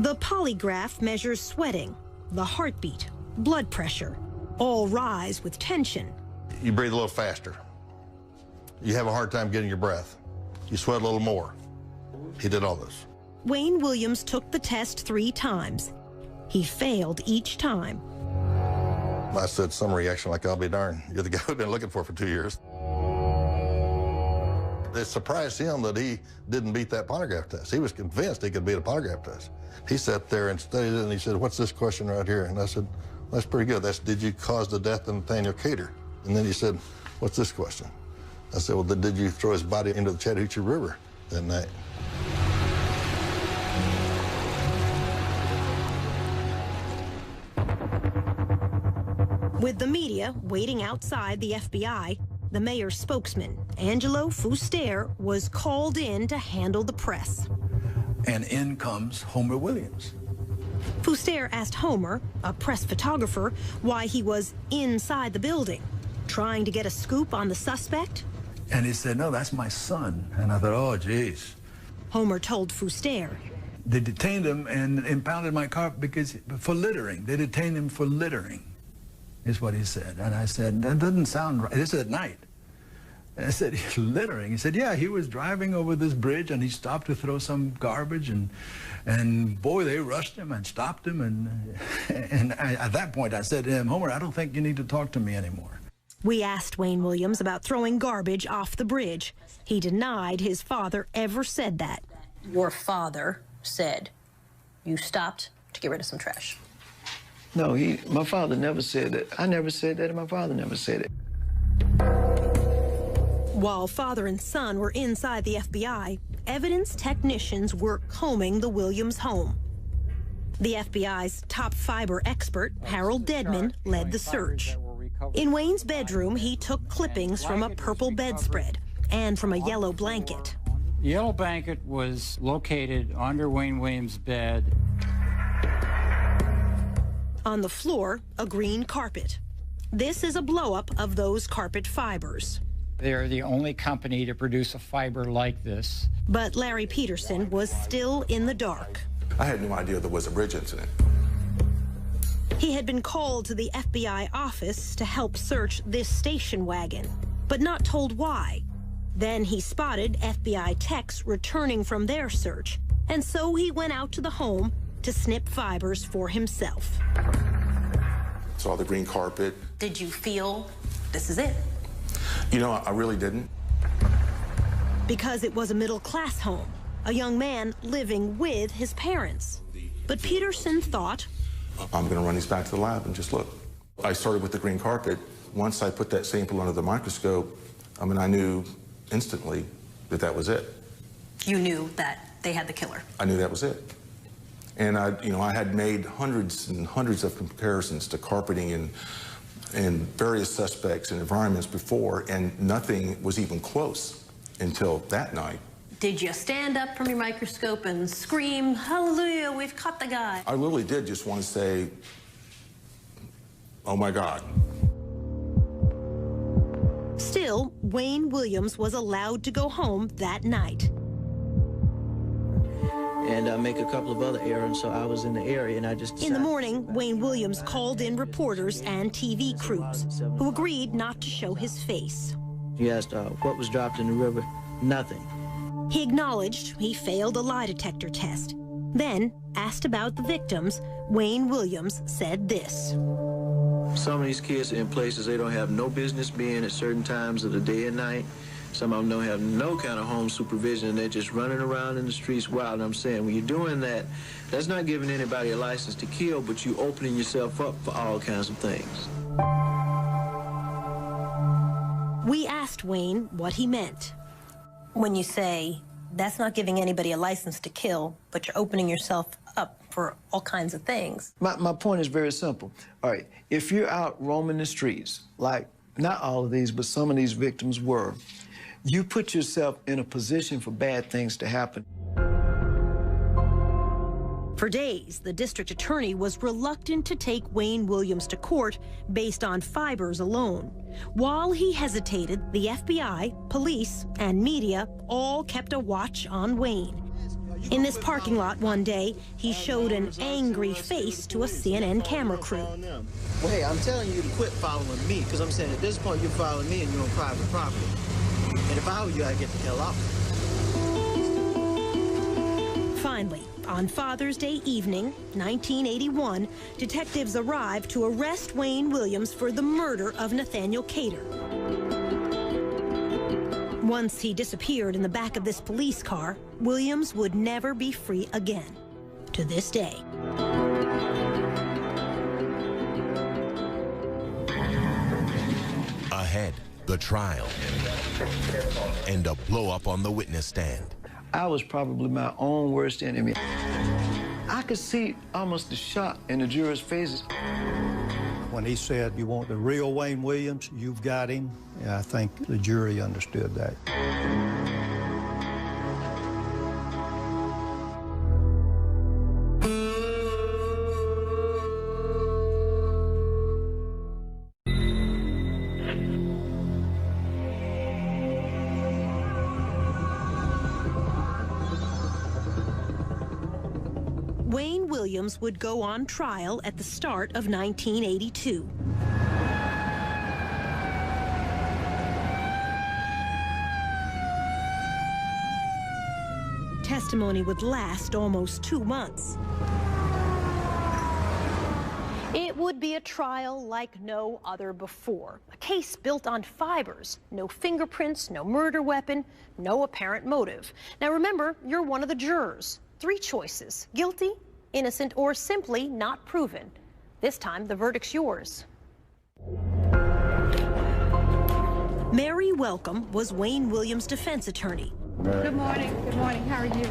The polygraph measures sweating, the heartbeat, blood pressure, all rise with tension. You breathe a little faster. You have a hard time getting your breath. You sweat a little more. He did all this. Wayne Williams took the test 3 times. He failed each time. I said some reaction like, I'll be darned. You're the guy we've been looking for 2 years. It surprised him that he didn't beat that polygraph test. He was convinced he could beat a polygraph test. He sat there and studied it, and he said, what's this question right here? And I said, that's pretty good. That's, did you cause the death of Nathaniel Cater? And then he said, what's this question? I said, well, did you throw his body into the Chattahoochee River that night? With the media waiting outside the FBI, the mayor's spokesman, Angelo Fuster, was called in to handle the press. And in comes Homer Williams. Fuster asked Homer, a press photographer, why he was inside the building, trying to get a scoop on the suspect. And he said, no, that's my son. And I thought, oh, geez. Homer told Fuster. They detained him and impounded my car for littering. They detained him for littering, is what he said. And I said, that doesn't sound right. This is at night. And I said, littering? He said, yeah, he was driving over this bridge and he stopped to throw some garbage and boy, they rushed him and stopped him. And at that point, I said to him, Homer, I don't think you need to talk to me anymore. We asked Wayne Williams about throwing garbage off the bridge. He denied his father ever said that. Your father said you stopped to get rid of some trash. No, my father never said that. I never said that, and my father never said it. While father and son were inside the FBI, evidence technicians were combing the Williams home. The FBI's top fiber expert, Harold Dedman, led the search. In Wayne's bedroom, he took clippings from a purple bedspread and from a yellow blanket. The yellow blanket was located under Wayne Williams' bed. On the floor, a green carpet. This is a blow-up of those carpet fibers. They're the only company to produce a fiber like this. But Larry Peterson was still in the dark. I had no idea there was a bridge incident. He had been called to the FBI office to help search this station wagon, but not told why. Then he spotted FBI techs returning from their search, and so he went out to the home to snip fibers for himself. Saw the green carpet. Did you feel this is it? You know, I really didn't. Because it was a middle-class home, a young man living with his parents. But Peterson thought, I'm going to run these back to the lab and just look. I started with the green carpet. Once I put that sample under the microscope, I mean, I knew instantly that that was it. You knew that they had the killer. I knew that was it. And I had made hundreds and hundreds of comparisons to carpeting and various suspects and environments before, and nothing was even close until that night. Did you stand up from your microscope and scream, "Hallelujah, we've caught the guy"? I literally did just want to say, oh my God. Still, Wayne Williams was allowed to go home that night. And make a couple of other errands, so I was in the area, and I just decided. In the morning, Wayne Williams called in reporters and TV crews, who agreed not to show his face. He asked what was dropped in the river. Nothing. He acknowledged he failed a lie detector test. Then, asked about the victims, Wayne Williams said this. Some of these kids are in places they don't have no business being at certain times of the day and night. Some of them don't have no kind of home supervision, and they're just running around in the streets wild. And I'm saying, when you're doing that, that's not giving anybody a license to kill, but you opening yourself up for all kinds of things. We asked Wayne what he meant. When you say, that's not giving anybody a license to kill, but you're opening yourself up for all kinds of things. My point is very simple. All right, if you're out roaming the streets, like not all of these, but some of these victims were, you put yourself in a position for bad things to happen. For days, the district attorney was reluctant to take Wayne Williams to court based on fibers alone. While he hesitated, the FBI, police, and media all kept a watch on Wayne. In this parking lot one day, he showed an angry face to a CNN camera crew. Well, hey, I'm telling you to quit following me, because I'm saying at this point you're following me and you're on private property. And if I were you, I'd get the hell off. Finally, on Father's Day evening, 1981, detectives arrived to arrest Wayne Williams for the murder of Nathaniel Cater. Once he disappeared in the back of this police car, Williams would never be free again, to this day. Ahead, the trial and a blow-up on the witness stand. I was probably my own worst enemy. I could see almost the shock in the jurors' faces. When he said, "You want the real Wayne Williams, you've got him," yeah, I think the jury understood that. Wayne Williams would go on trial at the start of 1982. Testimony would last almost 2 months. It would be a trial like no other before. A case built on fibers, no fingerprints, no murder weapon, no apparent motive. Now remember, you're one of the jurors. 3 choices: guilty, innocent, or simply not proven. This time, the verdict's yours. Mary Welcome was Wayne Williams' defense attorney. Good morning. Good morning. How are you?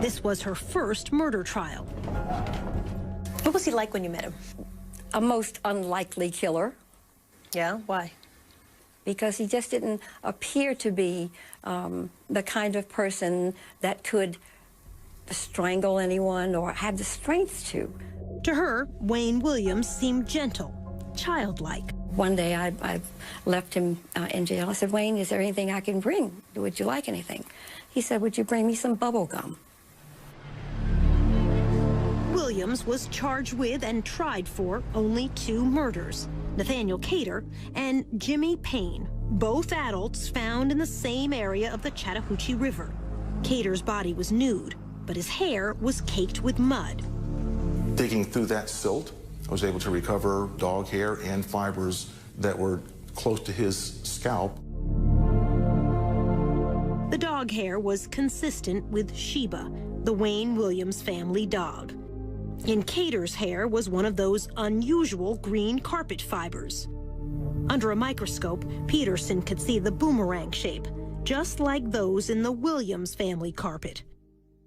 This was her first murder trial. What was he like when you met him? A most unlikely killer. Yeah? Why? Because he just didn't appear to be the kind of person that could strangle anyone or have the strength to. To her, Wayne Williams seemed gentle, childlike. One day I left him in jail. I said, Wayne, is there anything I can bring? Would you like anything? He said, would you bring me some bubble gum? Williams was charged with and tried for only 2 murders, Nathaniel Cater and Jimmy Payne, both adults found in the same area of the Chattahoochee River. Cater's body was nude, but his hair was caked with mud. Digging through that silt, I was able to recover dog hair and fibers that were close to his scalp. The dog hair was consistent with Sheba, the Wayne Williams family dog. In Cater's hair was one of those unusual green carpet fibers. Under a microscope, Peterson could see the boomerang shape, just like those in the Williams family carpet.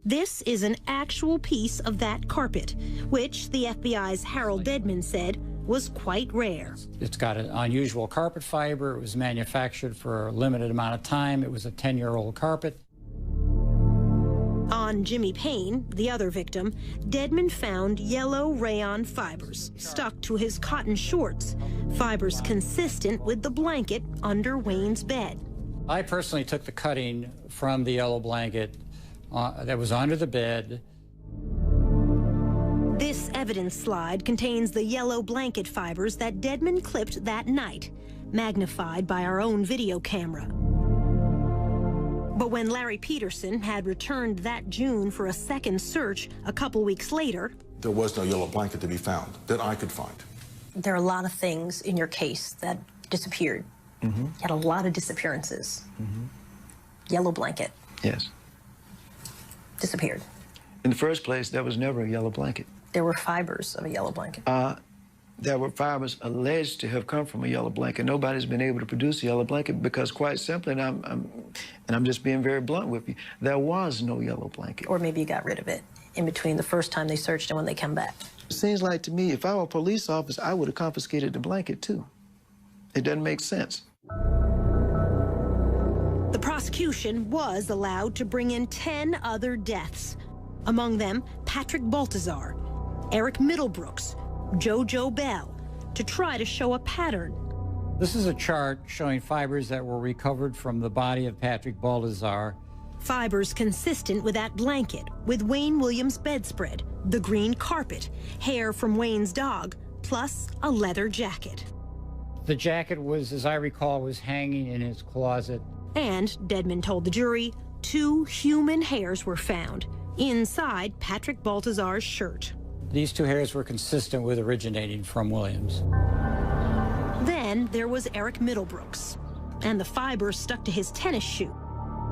This is an actual piece of that carpet, which the FBI's Harold Dedman said was quite rare. It's got an unusual carpet fiber. It was manufactured for a limited amount of time. It was a 10-year-old carpet. On Jimmy Payne, the other victim, Dedman found yellow rayon fibers stuck to his cotton shorts, fibers consistent with the blanket under Wayne's bed. I personally took the cutting from the yellow blanket that was under the bed. This evidence slide contains the yellow blanket fibers that Dedman clipped that night, magnified by our own video camera. But when Larry Peterson had returned that June for a second search a couple weeks later, There was no yellow blanket to be found that I could find. There are a lot of things in your case that disappeared. Mm-hmm. You had a lot of disappearances. Yellow blanket Yes. disappeared. In the first place, there was never a yellow blanket. There were fibers of a yellow blanket. There were fibers alleged to have come from a yellow blanket. Nobody's been able to produce a yellow blanket because, quite simply, and I'm just being very blunt with you, there was no yellow blanket. Or maybe you got rid of it in between the first time they searched and when they come back. It seems like to me, if I were a police officer, I would have confiscated the blanket too. It doesn't make sense. the prosecution was allowed to bring in 10 other deaths. Among them, Patrick Baltazar, Eric Middlebrooks, JoJo Bell, to try to show a pattern. This is a chart showing fibers that were recovered from the body of Patrick Baltazar. Fibers consistent with that blanket, with Wayne Williams' bedspread, the green carpet, hair from Wayne's dog, plus a leather jacket. The jacket was, as I recall, was hanging in his closet. And, Dedman told the jury, 2 human hairs were found inside Patrick Baltazar's shirt. These 2 hairs were consistent with originating from Williams. Then there was Eric Middlebrooks, and the fibers stuck to his tennis shoe.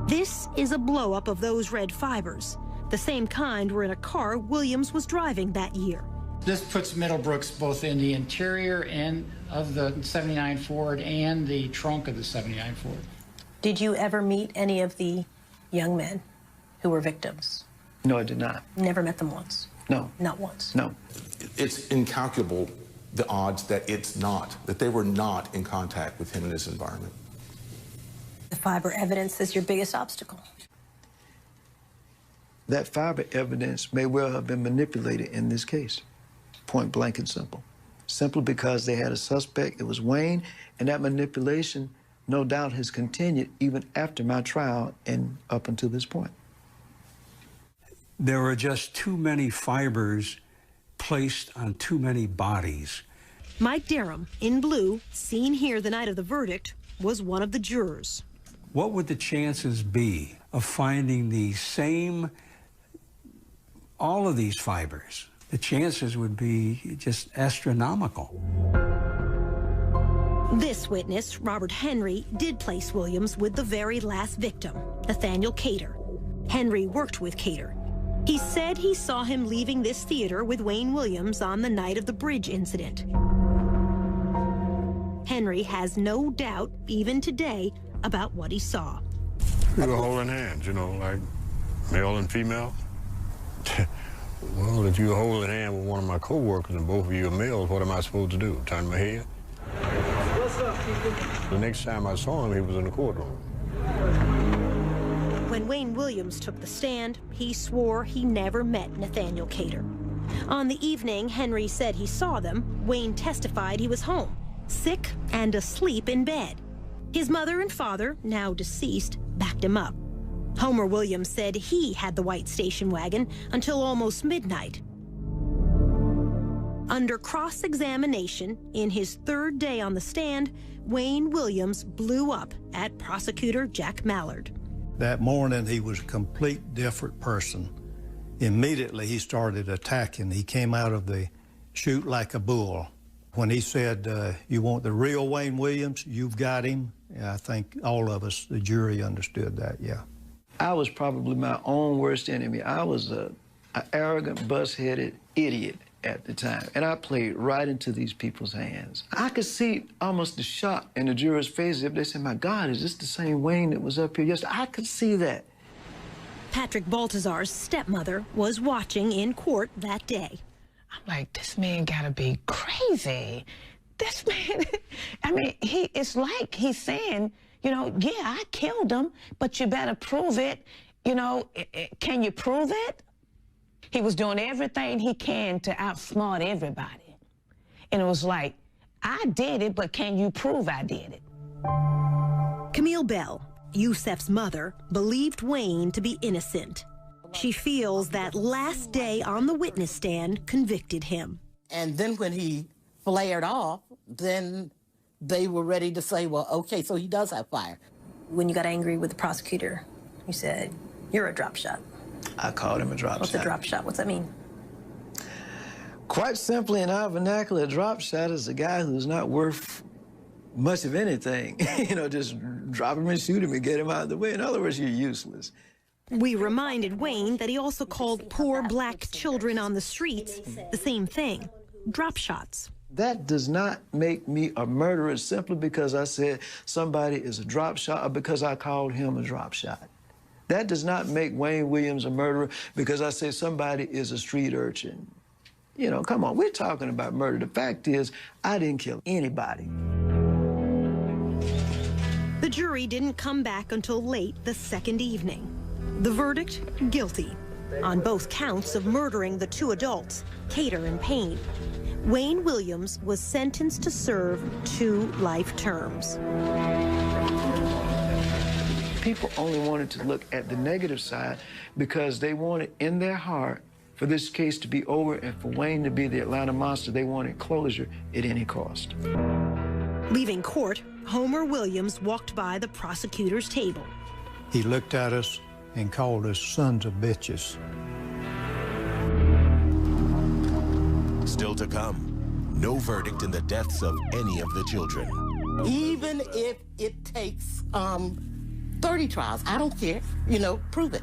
This is a blow-up of those red fibers. The same kind were in a car Williams was driving that year. This puts Middlebrooks both in the interior and of the 79 Ford and the trunk of the 79 Ford. Did you ever meet any of the young men who were victims? No, I did not. Never met them once? No. Not once? No. It's incalculable, the odds that that they were not in contact with him in this environment. The fiber evidence is your biggest obstacle. That fiber evidence may well have been manipulated in this case. Point blank and simple. Simply because they had a suspect, it was Wayne, and that manipulation no doubt has continued even after my trial and up until this point. There were just too many fibers placed on too many bodies. Mike Derham, in blue, seen here the night of the verdict, was one of the jurors. What would the chances be of finding the same, all of these fibers? The chances would be just astronomical. This witness, Robert Henry, did place Williams with the very last victim, Nathaniel Cater. Henry worked with Cater. He said he saw him leaving this theater with Wayne Williams on the night of the bridge incident. Henry has no doubt, even today, about what he saw. We were holding hands, you know, like male and female. Well, if you were holding hand with one of my co-workers and both of you are males, what am I supposed to do? Turn my head? What's up, people? The next time I saw him, he was in the courtroom. When Wayne Williams took the stand, he swore he never met Nathaniel Cater. On the evening Henry said he saw them, Wayne testified he was home, sick and asleep in bed. His mother and father, now deceased, backed him up. Homer Williams said he had the white station wagon until almost midnight. Under cross-examination, in his third day on the stand, Wayne Williams blew up at prosecutor Jack Mallard. That morning, he was a complete different person. Immediately, he started attacking. He came out of the chute like a bull. When he said, you want the real Wayne Williams, you've got him. I think all of us, the jury, understood that, yeah. I was probably my own worst enemy. I was an arrogant, bus-headed idiot at the time, and I played right into these people's hands. I could see almost the shock in the jurors' faces if they said, my God, is this the same Wayne that was up here yesterday? I could see that. Patrick Baltazar's stepmother was watching in court that day. I'm like, this man gotta be crazy. This man, I mean, it's like he's saying, you know, yeah, I killed him, but you better prove it. You know, can you prove it? He was doing everything he can to outsmart everybody. And it was like, I did it, but can you prove I did it? Camille Bell, Yusef's mother, believed Wayne to be innocent. She feels that last day on the witness stand convicted him. And then when he flared off, then they were ready to say, well, okay, so he does have fire. When you got angry with the prosecutor, you said, you're a drop shot. I called him a drop shot. What's a drop shot? What's that mean? Quite simply, in our vernacular, a drop shot is a guy who's not worth much of anything. You know, just drop him and shoot him and get him out of the way. In other words, you're useless. We reminded Wayne that he also called poor black children on the streets the same thing, drop shots. That does not make me a murderer simply because I said somebody is a drop shot or because I called him a drop shot. That does not make Wayne Williams a murderer because I say somebody is a street urchin. You know, come on, we're talking about murder. The fact is, I didn't kill anybody. The jury didn't come back until late the second evening. The verdict, guilty, on both counts of murdering the two adults, Cater and Payne. Wayne Williams was sentenced to serve 2 life terms. People only wanted to look at the negative side because they wanted in their heart for this case to be over and for Wayne to be the Atlanta monster. They wanted closure at any cost. Leaving court, Homer Williams walked by the prosecutor's table. He looked at us and called us sons of bitches. Still to come, no verdict in the deaths of any of the children. Even if it takes 30 trials, I don't care. You know, prove it.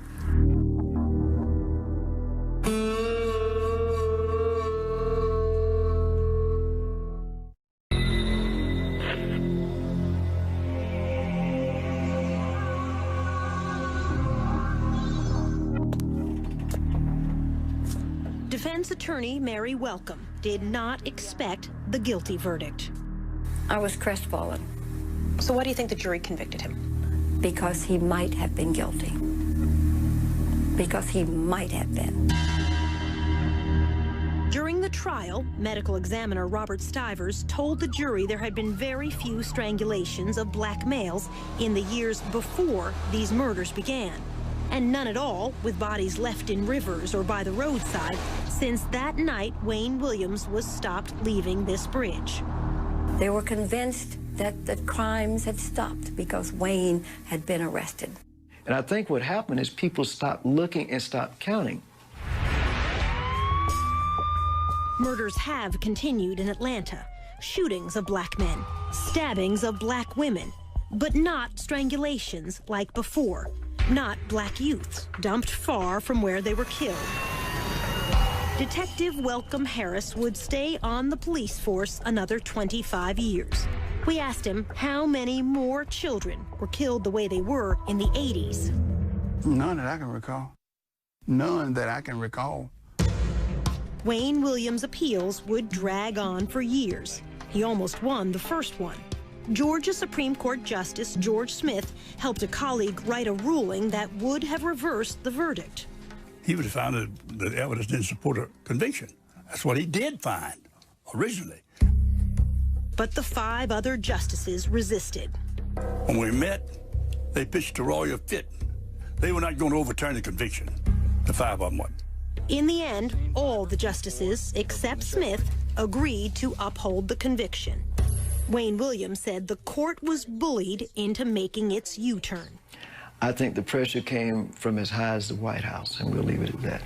Defense attorney Mary Welcome did not expect the guilty verdict. I was crestfallen. So why do you think the jury convicted him? Because he might have been guilty. Because he might have been. During the trial, medical examiner Robert Stivers told the jury there had been very few strangulations of black males in the years before these murders began, and none at all with bodies left in rivers or by the roadside since that night Wayne Williams was stopped leaving this bridge. They were convinced that the crimes had stopped because Wayne had been arrested. And I think what happened is people stopped looking and stopped counting. Murders have continued in Atlanta. Shootings of black men, stabbings of black women, but not strangulations like before. Not black youths dumped far from where they were killed. Detective Welcome Harris would stay on the police force another 25 years. We asked him how many more children were killed the way they were in the 80s. None that I can recall. None that I can recall. Wayne Williams' appeals would drag on for years. He almost won the first one. Georgia Supreme Court Justice George Smith helped a colleague write a ruling that would have reversed the verdict. he would have found that the evidence didn't support a conviction. That's what he did find originally. But the 5 other justices resisted. When we met, they pitched a royal fit. They were not going to overturn the conviction. The 5 of them would. In the end, all the justices, except Smith, agreed to uphold the conviction. Wayne Williams said the court was bullied into making its U-turn. I think the pressure came from as high as the White House, and we'll leave it at that.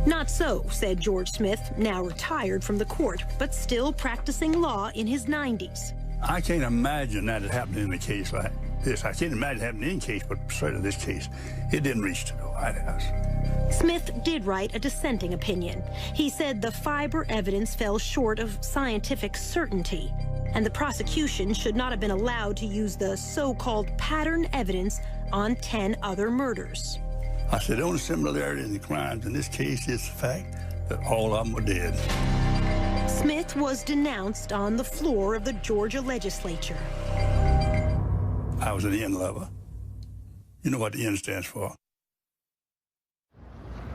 Not so, said George Smith, now retired from the court, but still practicing law in his 90s. I can't imagine that it happened in a case like this. I can't imagine it happened in any case, but certainly this case, it didn't reach to the White House. Smith did write a dissenting opinion. He said the fiber evidence fell short of scientific certainty, and the prosecution should not have been allowed to use the so-called pattern evidence on 10 other murders. I said the only similarity in the crimes in this case is the fact that all of them were dead. Smith was denounced on the floor of the Georgia legislature. I was an N lover. You know what the N stands for.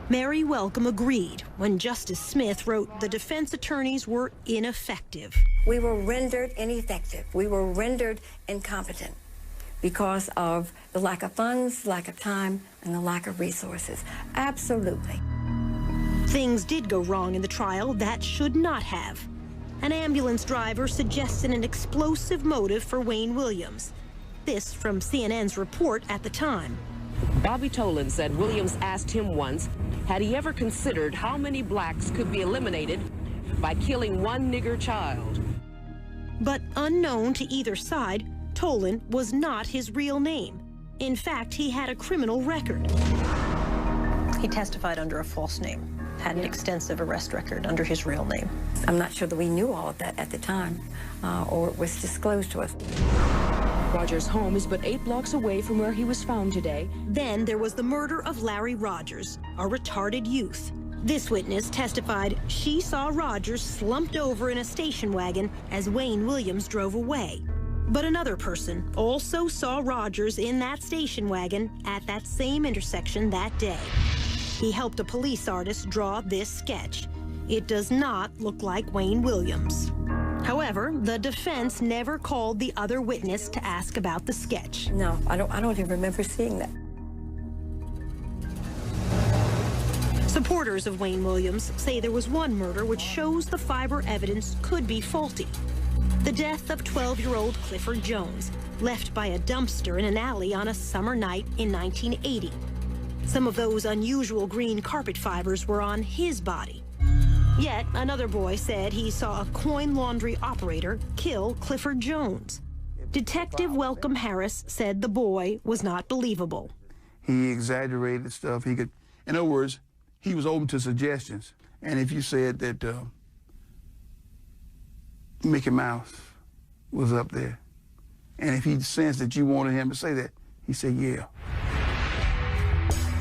Mary Welcome agreed when Justice Smith wrote the defense attorneys were ineffective. We were rendered ineffective. We were rendered incompetent because of the lack of funds, lack of time, and the lack of resources. Absolutely. Things did go wrong in the trial that should not have. An ambulance driver suggested an explosive motive for Wayne Williams. This from CNN's report at the time. Bobby Tolan said Williams asked him once, had he ever considered how many blacks could be eliminated by killing one nigger child? But unknown to either side, Tolan was not his real name. In fact, he had a criminal record. He testified under a false name, had an extensive arrest record under his real name. I'm not sure that we knew all of that at the time, or it was disclosed to us. Rogers' home is but 8 blocks away from where he was found today. Then there was the murder of Larry Rogers, a retarded youth. This witness testified she saw Rogers slumped over in a station wagon as Wayne Williams drove away. But another person also saw Rogers in that station wagon at that same intersection that day. He helped a police artist draw this sketch. It does not look like Wayne Williams. However, the defense never called the other witness to ask about the sketch. No, I don't even remember seeing that. Supporters of Wayne Williams say there was one murder which shows the fiber evidence could be faulty. The death of 12-year-old Clifford Jones, left by a dumpster in an alley on a summer night in 1980. Some of those unusual green carpet fibers were on his body. Yet another boy said he saw a coin laundry operator kill Clifford Jones. Detective Welcome Harris said the boy was not believable. He exaggerated stuff. In other words, he was open to suggestions. And if you said that Mickey Mouse was up there, and if he sensed that you wanted him to say that, he said, yeah.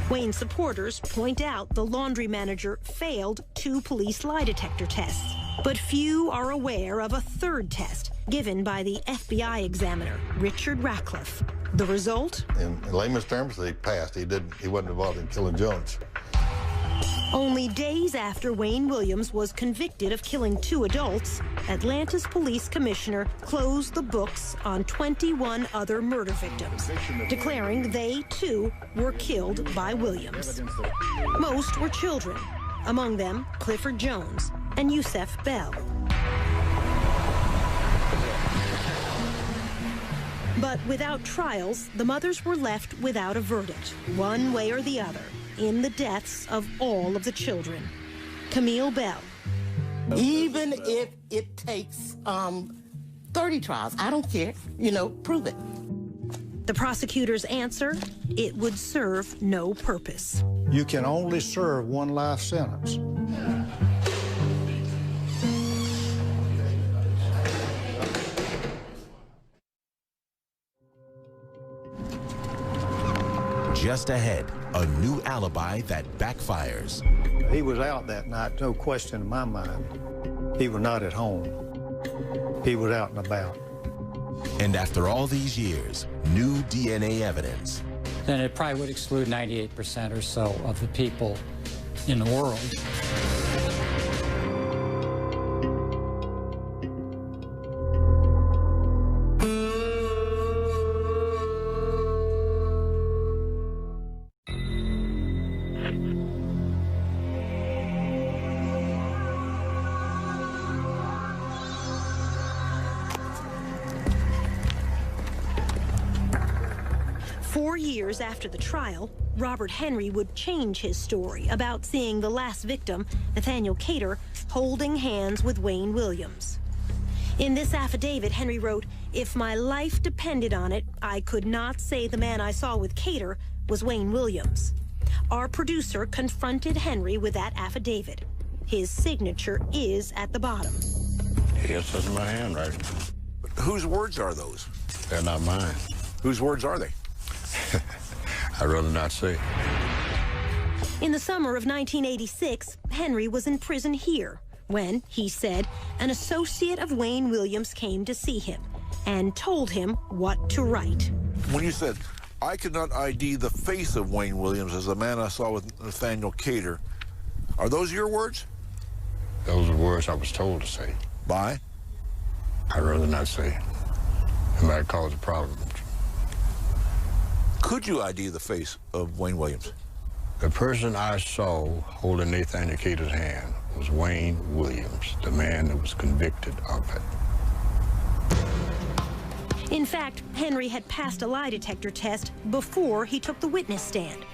Wayne supporters point out the laundry manager failed 2 police lie detector tests, but few are aware of a third test given by the FBI examiner, Richard Ratcliffe. The result? In layman's terms, he passed. He wasn't involved in killing Jones. Only days after Wayne Williams was convicted of killing 2 adults, Atlanta's police commissioner closed the books on 21 other murder victims, declaring they, too, were killed by Williams. Most were children, among them Clifford Jones and Yusef Bell. But without trials, the mothers were left without a verdict, one way or the other, in the deaths of all of the children. Camille Bell. Even if it takes 30 trials, I don't care. Prove it. The prosecutor's answer, it would serve no purpose. You can only serve 1 life sentence. Just ahead, a new alibi that backfires. He was out that night, no question in my mind. He was not at home. He was out and about. And after all these years, new DNA evidence. then it probably would exclude 98% or so of the people in the world. 4 years after the trial, Robert Henry would change his story about seeing the last victim, Nathaniel Cater, holding hands with Wayne Williams. In this affidavit, Henry wrote, "If my life depended on it, I could not say the man I saw with Cater was Wayne Williams." Our producer confronted Henry with that affidavit. His signature is at the bottom. Yes, that's my handwriting. Whose words are those? They're not mine. Whose words are they? I'd rather not say. In the summer of 1986, Henry was in prison here when, he said, an associate of Wayne Williams came to see him and told him what to write. When you said, "I could not ID the face of Wayne Williams as the man I saw with Nathaniel Cater," are those your words? Those are words I was told to say. By? I'd rather not say. It might cause a problem. Could you ID the face of Wayne Williams? The person I saw holding Nathaniel Cater's hand was Wayne Williams, the man that was convicted of it. In fact, Henry had passed a lie detector test before he took the witness stand.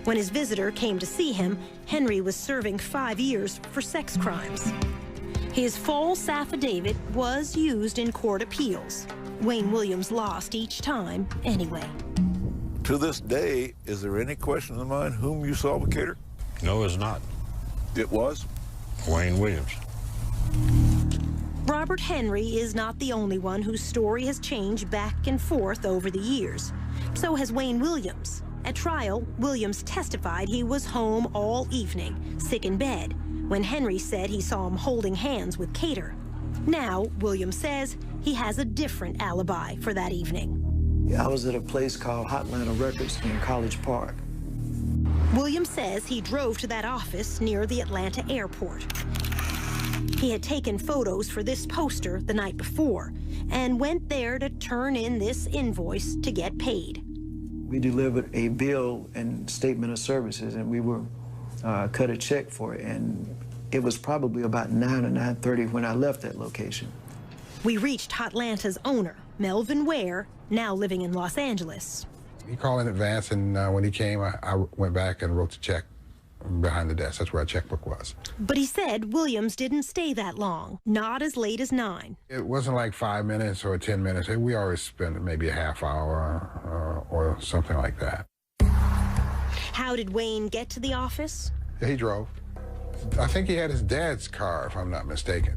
When his visitor came to see him, Henry was serving 5 years for sex crimes. His false affidavit was used in court appeals. Wayne Williams lost each time anyway. To this day, is there any question in the mind whom you saw with Cater? No, it's not. It was? Wayne Williams. Robert Henry is not the only one whose story has changed back and forth over the years. So has Wayne Williams. At trial, Williams testified he was home all evening, sick in bed, when Henry said he saw him holding hands with Cater. Now, Williams says he has a different alibi for that evening. I was at a place called Hotlanta Records in College Park. Williams says he drove to that office near the Atlanta airport. He had taken photos for this poster the night before and went there to turn in this invoice to get paid. We delivered a bill and statement of services, and we were cut a check for it, and it was probably about 9 or 9:30 when I left that location. We reached Hotlanta's owner, Melvin Ware, now living in Los Angeles. He called in advance, and when he came, I went back and wrote the check behind the desk. That's where our checkbook was. But he said Williams didn't stay that long, not as late as 9. It wasn't like 5 minutes or 10 minutes. We always spent maybe a half hour or something like that. How did Wayne get to the office? He drove. I think he had his dad's car, if I'm not mistaken.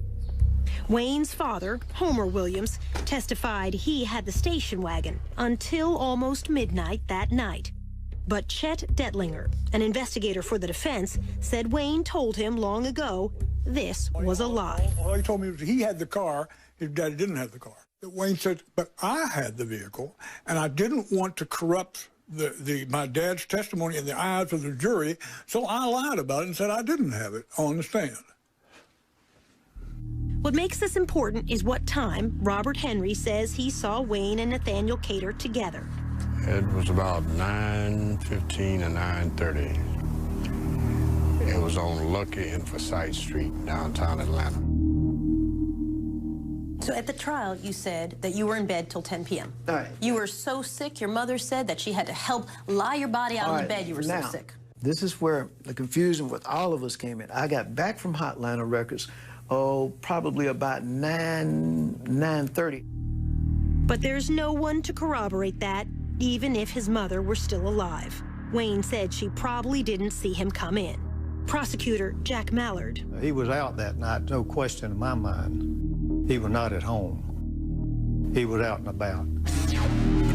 Wayne's father, Homer Williams, testified he had the station wagon until almost midnight that night. But Chet Detlinger, an investigator for the defense, said Wayne told him long ago this was a lie. All he told me was he had the car, his daddy didn't have the car. Wayne said, but I had the vehicle, and I didn't want to corrupt my dad's testimony in the eyes of the jury, so I lied about it and said I didn't have it on the stand. What makes this important is what time Robert Henry says he saw Wayne and Nathaniel Cater together. It was about 9:15 or 9:30. It was on Lucky and Forsyth Street, downtown Atlanta. So at the trial, you said that you were in bed till 10 p.m. All right. You were so sick, your mother said that she had to help lie your body out of the bed. You were so sick. This is where the confusion with all of us came in. I got back from Hotlanta Records, probably about 9:30. But there's no one to corroborate that, even if his mother were still alive. Wayne said she probably didn't see him come in. Prosecutor Jack Mallard. He was out that night, no question in my mind. He was not at home. He was out and about.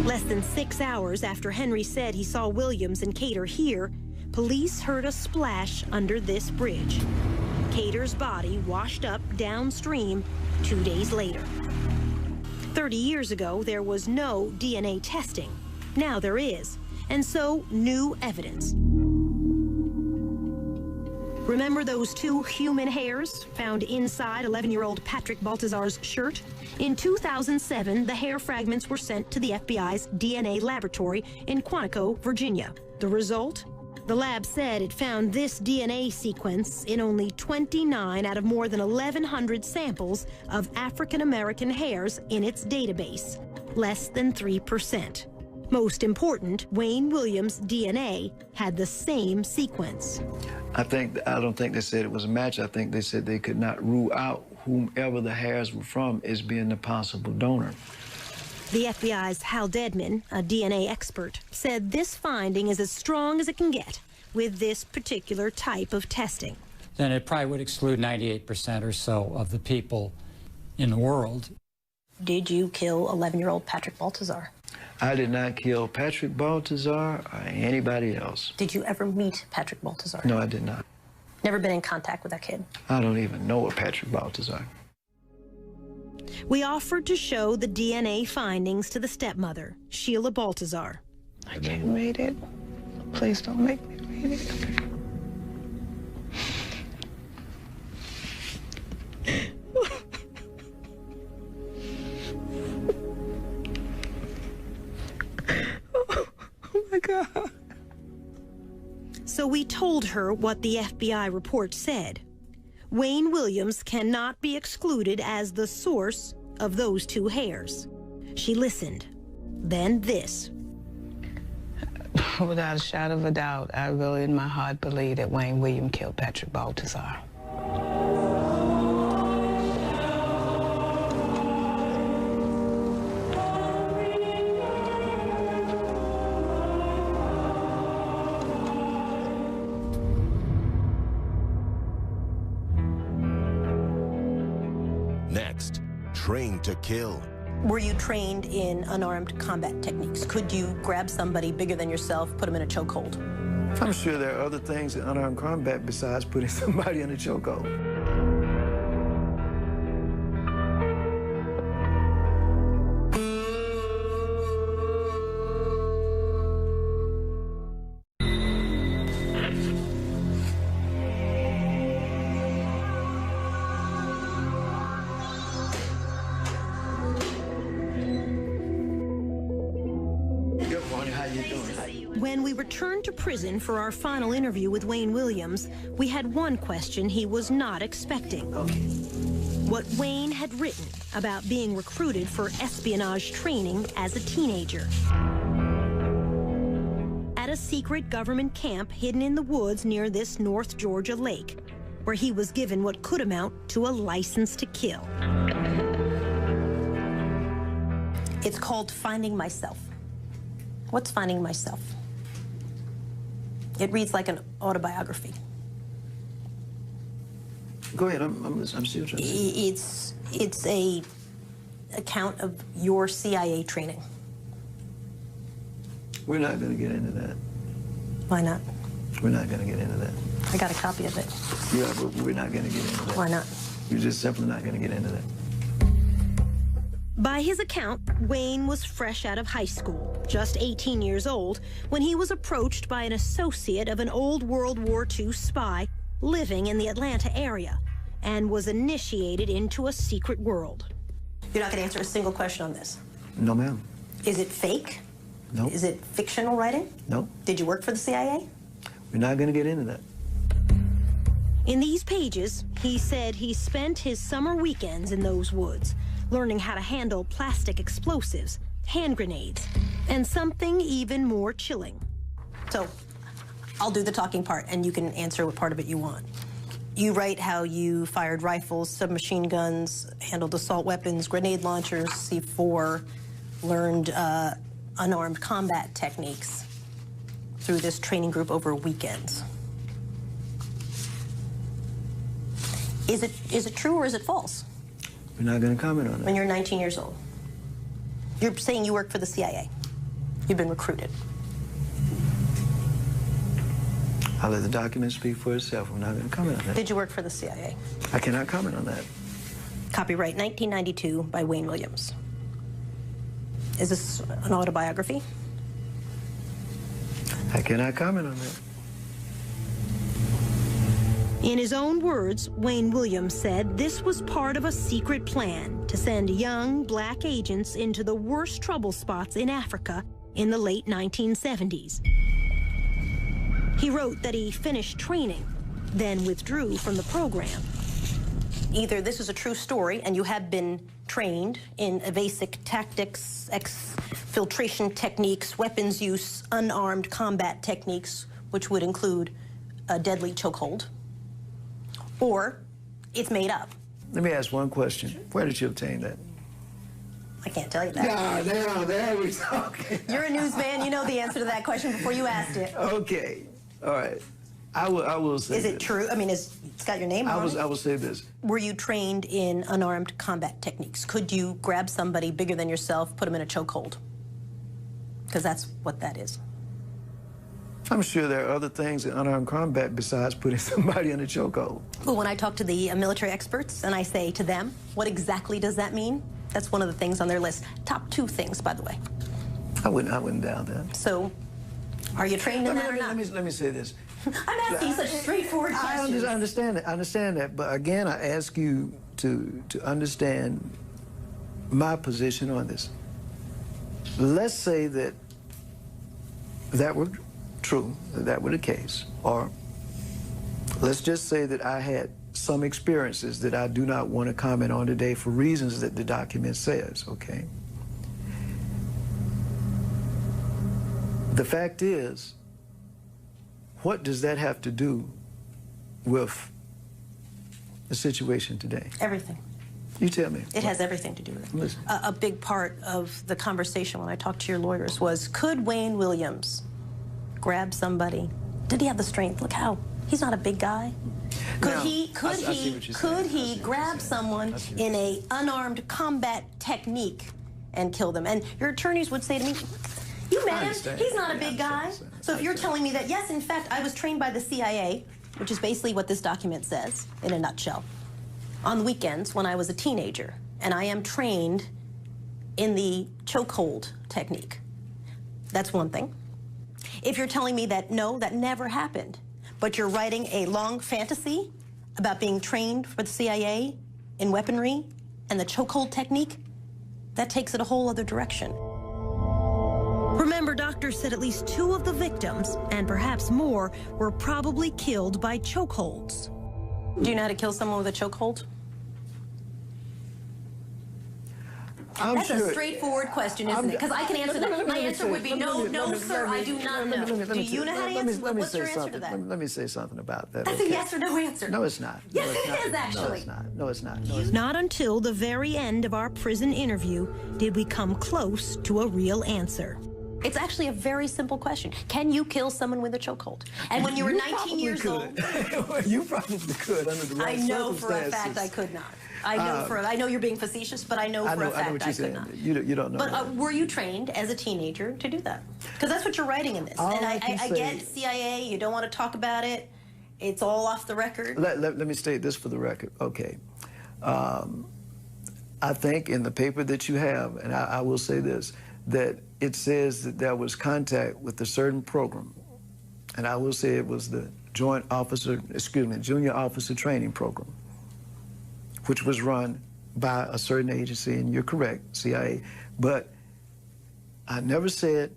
Less than 6 hours after Henry said he saw Williams and Cater here, police heard a splash under this bridge. Cater's body washed up downstream 2 days later. 30 years ago, there was no DNA testing. Now there is. and so new evidence. Remember those 2 human hairs found inside 11-year-old Patrick Baltazar's shirt? In 2007, the hair fragments were sent to the FBI's DNA laboratory in Quantico, Virginia. The result? The lab said it found this DNA sequence in only 29 out of more than 1,100 samples of African-American hairs in its database, less than 3%. Most important, Wayne Williams' DNA had the same sequence. I don't think they said it was a match. I think they said they could not rule out whomever the hairs were from as being the possible donor. The FBI's Hal Dedman, a DNA expert, said this finding is as strong as it can get with this particular type of testing. Then it probably would exclude 98% or so of the people in the world. Did you kill 11-year-old Patrick Baltazar? I did not kill Patrick Baltazar or anybody else. Did you ever meet Patrick Baltazar? No, I did not. Never been in contact with that kid? I don't even know a Patrick Baltazar. We offered to show the DNA findings to the stepmother, Sheila Baltazar. I can't read it. Please don't make me read it. Oh my God. So we told her what the FBI report said. Wayne Williams cannot be excluded as the source of those 2 hairs. She listened. Then this. Without a shadow of a doubt, I really in my heart believe that Wayne Williams killed Patrick Baltazar. Next, train to kill. Were you trained in unarmed combat techniques? Could you grab somebody bigger than yourself, put them in a chokehold? I'm sure there are other things in unarmed combat besides putting somebody in a chokehold. When we returned to prison for our final interview with Wayne Williams, we had one question he was not expecting. What Wayne had written about being recruited for espionage training as a teenager. At a secret government camp hidden in the woods near this North Georgia lake, where he was given what could amount to a license to kill. It's called Finding Myself. What's Finding Myself? It reads like an autobiography. Go ahead, I'm still trying to... It's a account of your CIA training. We're not going to get into that. Why not? We're not going to get into that. I got a copy of it. Yeah, but we're not going to get into that. Why not? You're just simply not going to get into that. By his account, Wayne was fresh out of high school, just 18 years old, when he was approached by an associate of an old World War II spy living in the Atlanta area and was initiated into a secret world. You're not going to answer a single question on this? No, ma'am. Is it fake? No. Is it fictional writing? No. Did you work for the CIA? We're not going to get into that. In these pages, he said he spent his summer weekends in those woods, learning how to handle plastic explosives, hand grenades, and something even more chilling. So, I'll do the talking part, and you can answer what part of it you want. You write how you fired rifles, submachine guns, handled assault weapons, grenade launchers, C4, learned unarmed combat techniques through this training group over weekends. Is it true or is it false? We're not going to comment on that. When you're 19 years old. You're saying you work for the CIA. You've been recruited. I'll let the document speak for itself. We're not going to comment on that. Did you work for the CIA? I cannot comment on that. Copyright 1992 by Wayne Williams. Is this an autobiography? I cannot comment on that. In his own words, Wayne Williams said this was part of a secret plan to send young black agents into the worst trouble spots in Africa in the late 1970s. He wrote that he finished training, then withdrew from the program. Either this is a true story and you have been trained in evasive tactics, exfiltration techniques, weapons use, unarmed combat techniques, which would include a deadly chokehold, or it's made up. Let me ask one question. Where did you obtain that? I can't tell you that. Now, there we talking. You're a newsman. You know the answer to that question before you asked it. Okay. All right. I will say Is it true? I mean, it's got your name on it. I will say this. Were you trained in unarmed combat techniques? Could you grab somebody bigger than yourself, put them in a chokehold? Because that's what that is. I'm sure there are other things in unarmed combat besides putting somebody in a chokehold. But when I talk to the military experts and I say to them, what exactly does that mean? That's one of the things on their list. Top 2 things, by the way. I wouldn't doubt that. So, are you trained in that or not? Let me say this. I'm asking such straightforward questions. I understand that. But again, I ask you to understand my position on this. Let's say that were true, that were the case, or let's just say that I had some experiences that I do not want to comment on today for reasons that the document says, okay? The fact is, what does that have to do with the situation today? Everything. You tell me. It has everything to do with it. Listen. A big part of the conversation when I talked to your lawyers was, could Wayne Williams grab somebody? Did he have the strength? Look how, he's not a big guy. Could he grab someone in a unarmed combat technique and kill them? And your attorneys would say to me, you met him, he's not a big guy. So if you're telling me that, yes, in fact, I was trained by the CIA, which is basically what this document says in a nutshell, on weekends when I was a teenager, and I am trained in the chokehold technique. That's one thing. If you're telling me that, no, that never happened, but you're writing a long fantasy about being trained for the CIA in weaponry and the chokehold technique, that takes it a whole other direction. Remember, doctors said at least 2 of the victims, and perhaps more, were probably killed by chokeholds. Do you know how to kill someone with a chokehold? That's a straightforward question, isn't it? Because I can answer that. My answer would be no, sir, I do not know. Do you know how to answer? What's your answer to that? Let me say something about that. That's a yes or no answer. No, it's not. Yes, it is, actually. No, it's not. Not until the very end of our prison interview did we come close to a real answer. It's actually a very simple question. Can you kill someone with a chokehold? And when you were 19 years old... You probably could under the right circumstances. I know for a fact I could not. I know you're being facetious, but I know for a fact I could not. You don't know. But were you trained as a teenager to do that? Because that's what you're writing in this. And I get CIA, you don't want to talk about it. It's all off the record. Let me state this for the record. Okay. I think in the paper that you have, and I will say this, that it says that there was contact with a certain program. And I will say it was the Junior Officer Training Program, which was run by a certain agency, and you're correct, CIA. But I never said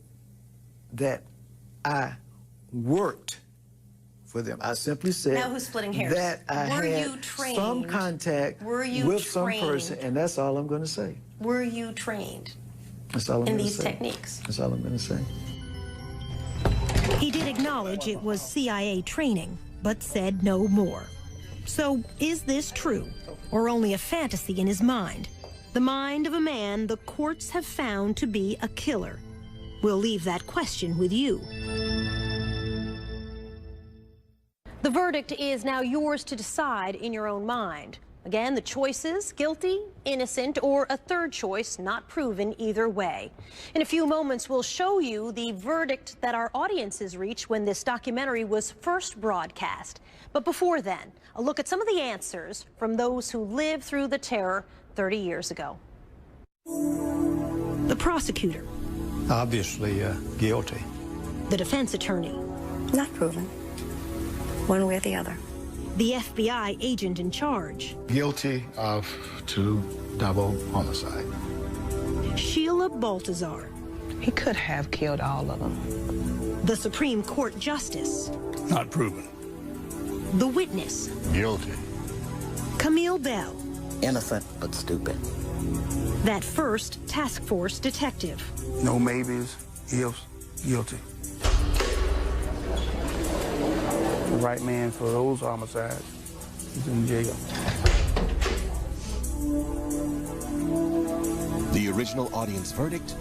that I worked for them. I simply said now who's splitting hairs? That I had some contact with some person, and that's all I'm going to say. Were you trained that's all I'm in gonna these say. techniques? That's all I'm going to say. He did acknowledge it was CIA training, but said no more. So, is this true, or only a fantasy in his mind? The mind of a man the courts have found to be a killer. We'll leave that question with you. The verdict is now yours to decide in your own mind. Again, the choices, guilty, innocent, or a third choice not proven either way. In a few moments, we'll show you the verdict that our audiences reached when this documentary was first broadcast. But before then, a look at some of the answers from those who lived through the terror 30 years ago. The prosecutor. Obviously guilty. The defense attorney. Not proven. One way or the other. The FBI agent in charge. Guilty of 2 double homicide. Sheila Baltazar. He could have killed all of them. The Supreme Court Justice. Not proven. The witness. Guilty. Camille Bell. Innocent but stupid. That first task force detective. No maybes, ifs, guilty. The right man for those homicides is in jail. The original audience verdict